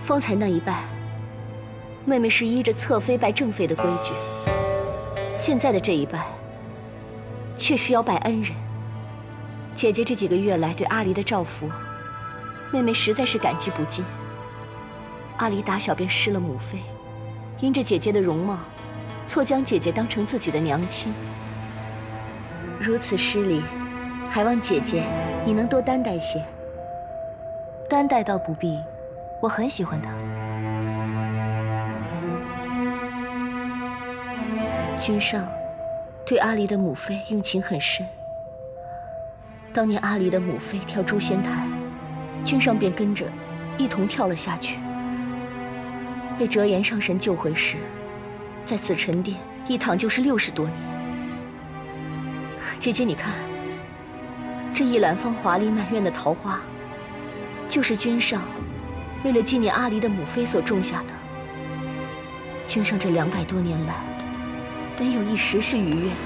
方才那一拜，妹妹是依着侧妃拜正妃的规矩；现在的这一拜，却是要拜恩人。姐姐这几个月来对阿离的照拂，妹妹实在是感激不尽。阿离打小便失了母妃，因着姐姐的容貌，错将姐姐当成自己的娘亲。如此失礼，还望姐姐你能多担待些。担待倒不必，我很喜欢他。君上对阿离的母妃用情很深。当年阿离的母妃跳诛仙台，君上便跟着一同跳了下去。被折颜上神救回时，在紫宸殿一躺就是60多年。姐姐，你看，这一揽芳华丽满院的桃花，就是君上为了纪念阿离的母妃所种下的。君上这200多年来，没有一时是愉悦的。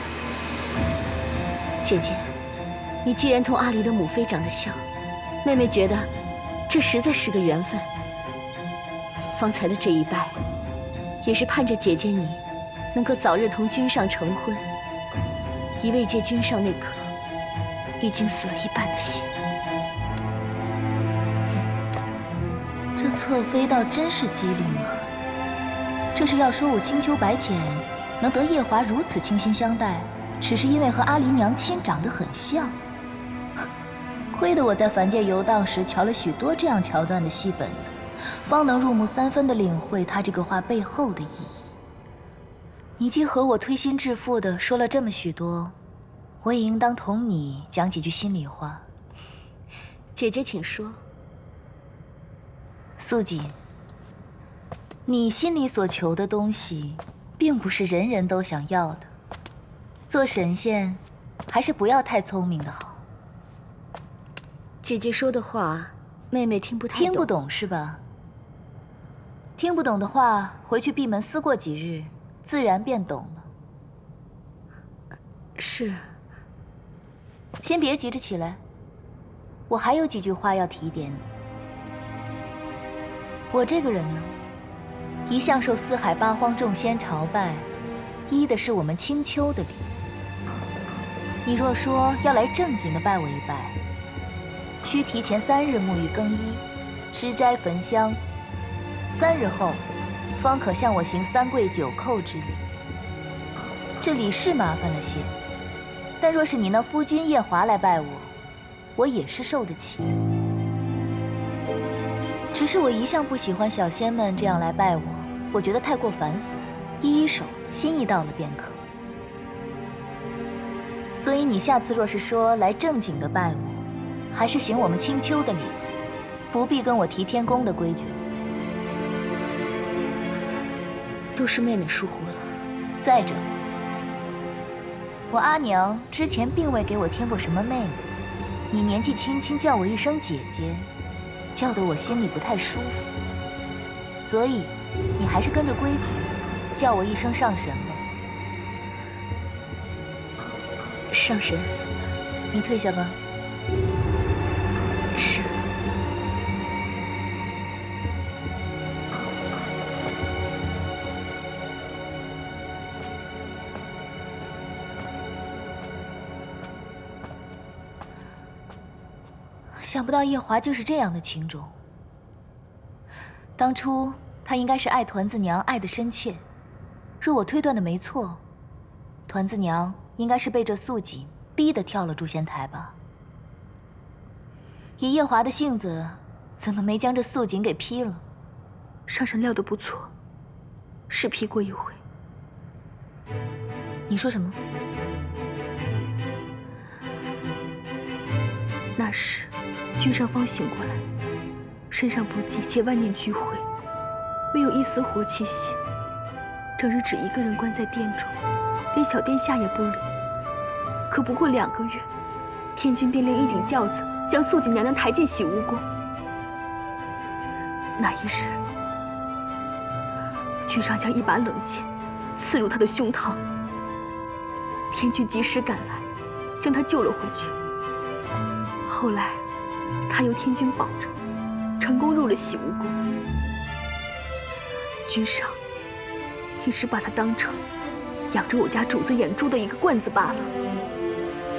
姐姐，你既然同阿离的母妃长得像，妹妹觉得这实在是个缘分。方才的这一拜，也是盼着姐姐你能够早日同君上成婚，以慰藉君上那颗已经死了一半的心。这侧妃倒真是机灵得很。这是要说我青丘白浅能得夜华如此倾心相待，只是因为和阿离娘亲长得很像。亏得我在凡界游荡时瞧了许多这样桥段的戏本子，方能入木3分地领会他这个话背后的意义。你既和我推心置腹地说了这么许多，我也应当同你讲几句心里话。姐姐请说。素锦，你心里所求的东西，并不是人人都想要的。做神仙，还是不要太聪明的好。姐姐说的话，妹妹听不太懂。听不懂是吧？听不懂的话，回去闭门思过几日，自然便懂了。是。先别急着起来，我还有几句话要提点你。我这个人呢，一向受四海八荒众仙朝拜，依的是我们青丘的礼。你若说要来正经的拜我一拜，需提前3日沐浴更衣，吃斋焚香，3日后方可向我行3跪9叩之礼。这礼是麻烦了些，但若是你那夫君夜华来拜我，我也是受得起。只是我一向不喜欢小仙们这样来拜我，我觉得太过繁琐，一手心意到了便可。所以你下次若是说来正经的拜我，还是行我们青丘的礼了，不必跟我提天宫的规矩了。都是妹妹疏忽了。再者，我阿娘之前并未给我添过什么妹妹，你年纪轻轻叫我一声姐姐，叫得我心里不太舒服。所以，你还是跟着规矩，叫我一声上神吧。上神，你退下吧。是。想不到夜华就是这样的情种。当初他应该是爱团子娘爱得深切，若我推断的没错，团子娘应该是被这素锦逼得跳了诛仙台吧。以夜华的性子，怎么没将这素锦给劈了？上神料得不错，是劈过一回。你说什么？那时君上方醒过来，身上不济且万念俱灰，没有一丝活气息，整日只一个人关在殿中，连小殿下也不理。可不过2个月，天君便令一顶轿子将素锦娘娘抬进洗污宫。那一日，君上将一把冷剑刺入她的胸膛，天君及时赶来，将她救了回去。后来，她由天君保着，成功入了洗污宫。君上一直把她当成养着我家主子眼珠的一个罐子罢了。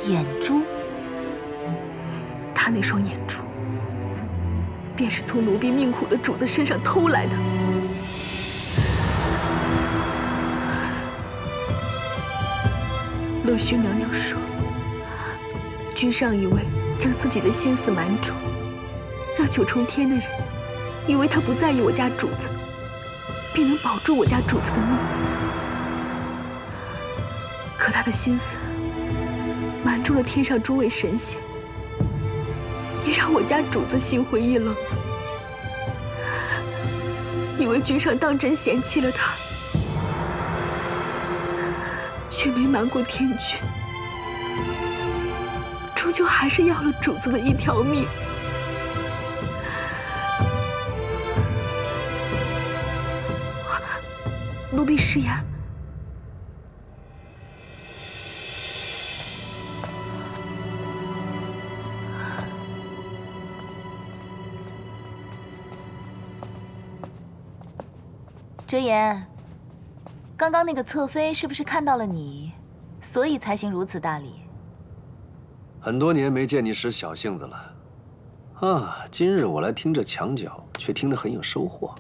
眼珠？他那双眼珠，便是从奴婢命苦的主子身上偷来的。乐须娘娘说，君上以为将自己的心思瞒住，让九重天的人以为他不在意我家主子，便能保住我家主子的命。可他的心思瞒住了天上诸位神仙，也让我家主子心灰意冷，以为君上当真嫌弃了他，却没瞒过天君。终究还是要了主子的一条命。奴婢失言。哲言，刚刚那个侧妃是不是看到了你，所以才行如此大礼？很多年没见你使小性子了，啊，今日我来听这墙角，却听得很有收获。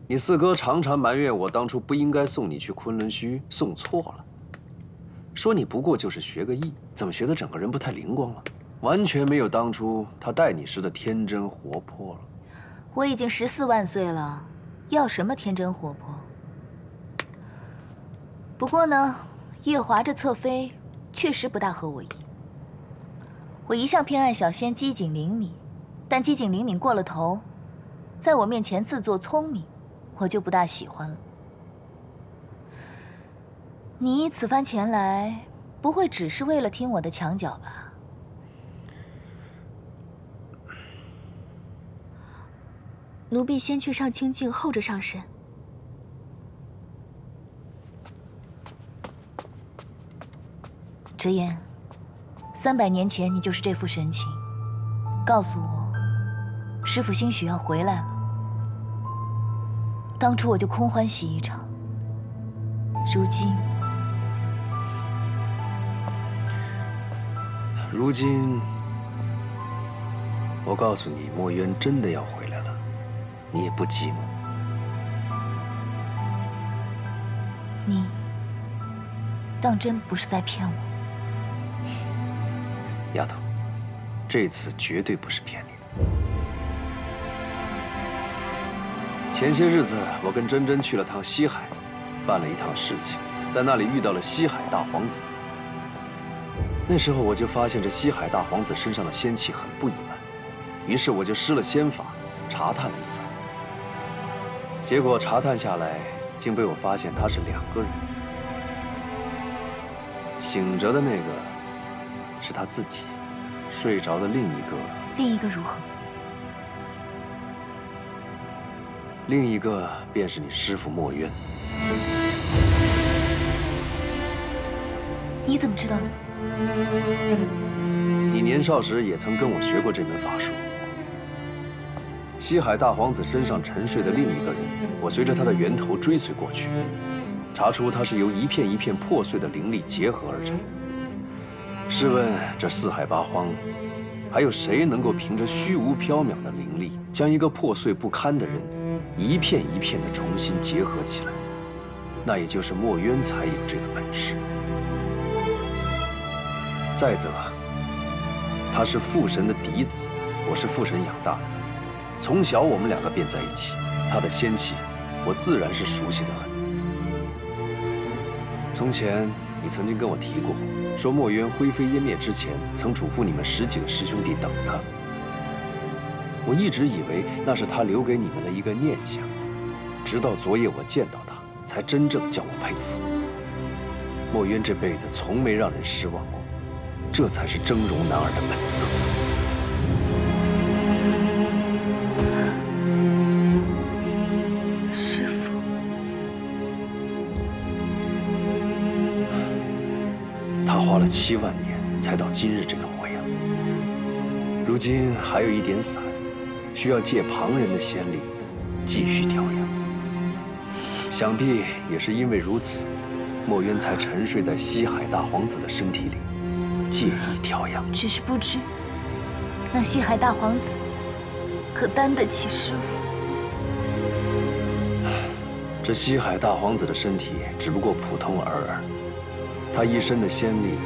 你四哥常常埋怨我当初不应该送你去昆仑虚，送错了，说你不过就是学个艺，怎么学得整个人不太灵光了，完全没有当初他待你时的天真活泼了。我已经14万岁了。要什么天真活泼？不过呢，夜华这侧妃确实不大合我意。我一向偏爱小仙机警灵敏，但机警灵敏过了头，在我面前自作聪明，我就不大喜欢了。你此番前来，不会只是为了听我的墙角吧？奴婢先去上清净，后着上身。哲言，300年前你就是这副神情，告诉我，师父兴许要回来了。当初我就空欢喜一场，如今，我告诉你，墨渊真的要回来了。你也不寂寞。你当真不是在骗我？丫头，这次绝对不是骗你的。前些日子，我跟珍珍去了趟西海，办了一趟事情，在那里遇到了西海大皇子。那时候我就发现这西海大皇子身上的仙气很不一般，于是我就施了仙法，查探了一番。结果查探下来，竟被我发现他是2个人。醒着的那个是他自己，睡着的另一个如何？另一个便是你师父墨渊。你怎么知道的？你年少时也曾跟我学过这门法术。西海大皇子身上沉睡的另一个人，我随着他的源头追随过去，查出他是由一片一片破碎的灵力结合而成。试问这4海8荒，还有谁能够凭着虚无缥缈的灵力，将一个破碎不堪的人一片一片的重新结合起来？那也就是墨渊才有这个本事。再则，他是父神的嫡子，我是父神养大的。从小我们2个便在一起，他的仙气，我自然是熟悉得很。从前你曾经跟我提过，说墨渊灰飞烟灭之前，曾嘱咐你们10几个师兄弟等他。我一直以为那是他留给你们的一个念想，直到昨夜我见到他，才真正叫我佩服。墨渊这辈子从没让人失望过，这才是峥嵘男儿的本色。师父，他花了7万年才到今日这个模样，如今还有一点散，需要借旁人的仙力继续调养。想必也是因为如此，墨渊才沉睡在西海大皇子的身体里，借以调养。只是不知，那西海大皇子可担得起师父？这西海大皇子的身体只不过普通尔尔，他一身的仙力，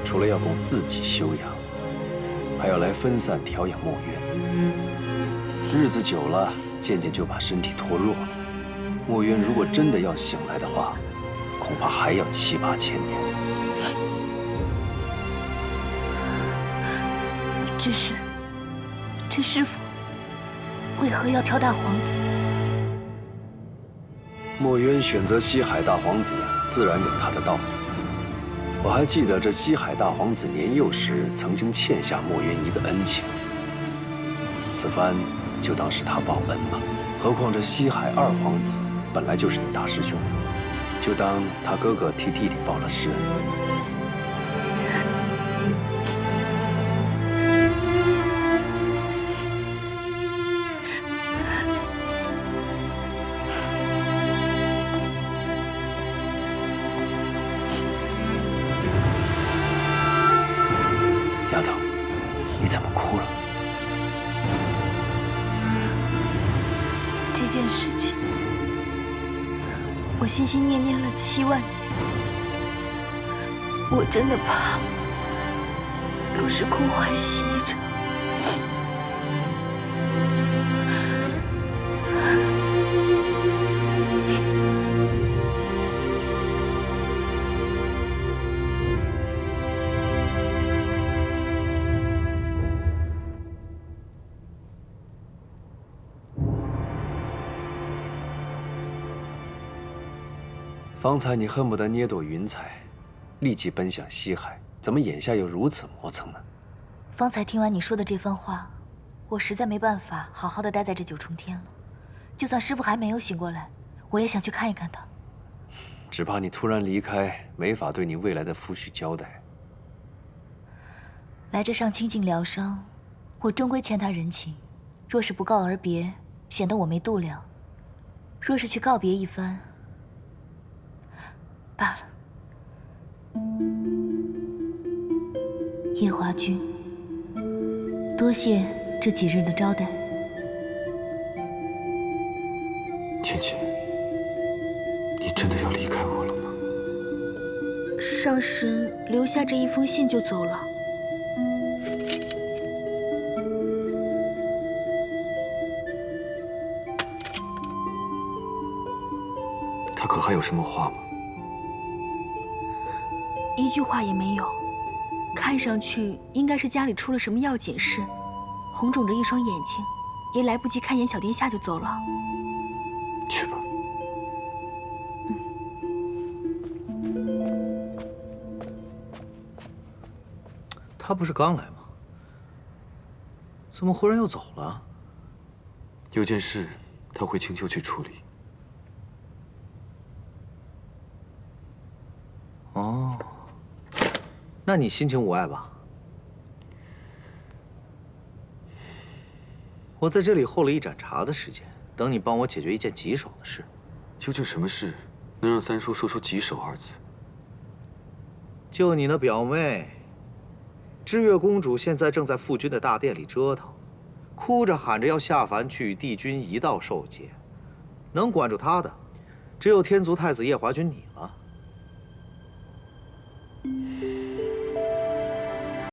除了要供自己修养，还要来分散调养墨渊。日子久了，渐渐就把身体拖弱了。墨渊如果真的要醒来的话，恐怕还要7、8千年。只是，这师父为何要挑大皇子？墨渊选择西海大皇子，自然有他的道理。我还记得这西海大皇子年幼时曾经欠下莫渊一个恩情，此番就当是他报恩吧。何况这西海二皇子本来就是你大师兄，就当他哥哥替弟弟报了师恩。丫头，你怎么哭了？这件事情，我心心念念了7万年，我真的怕又是空欢喜一场。方才你恨不得捏朵云彩，立即奔向西海，怎么眼下又如此磨蹭呢？方才听完你说的这番话，我实在没办法好好的待在这9重天了。就算师父还没有醒过来，我也想去看一看他。只怕你突然离开，没法对你未来的夫婿交代。来这上清静疗伤，我终归欠他人情。若是不告而别，显得我没度量；若是去告别一番，罢了。夜华君，多谢这几日的招待。芊芊，你真的要离开我了吗？上神留下这一封信就走了。他可还有什么话吗？一句话也没有，看上去应该是家里出了什么要紧事，红肿着一双眼睛，也来不及看眼小殿下就走了。去吧。他不是刚来吗？怎么忽然又走了？有件事，他会请求去处理。哦，那你心情无碍吧？我在这里候了一盏茶的时间，等你帮我解决一件棘手的事。究竟什么事能让三叔说出棘手2字？就你那表妹，知月公主现在正在父君的大殿里折腾，哭着喊着要下凡去与帝君一道受戒，能管住她的，只有天族太子夜华君你了。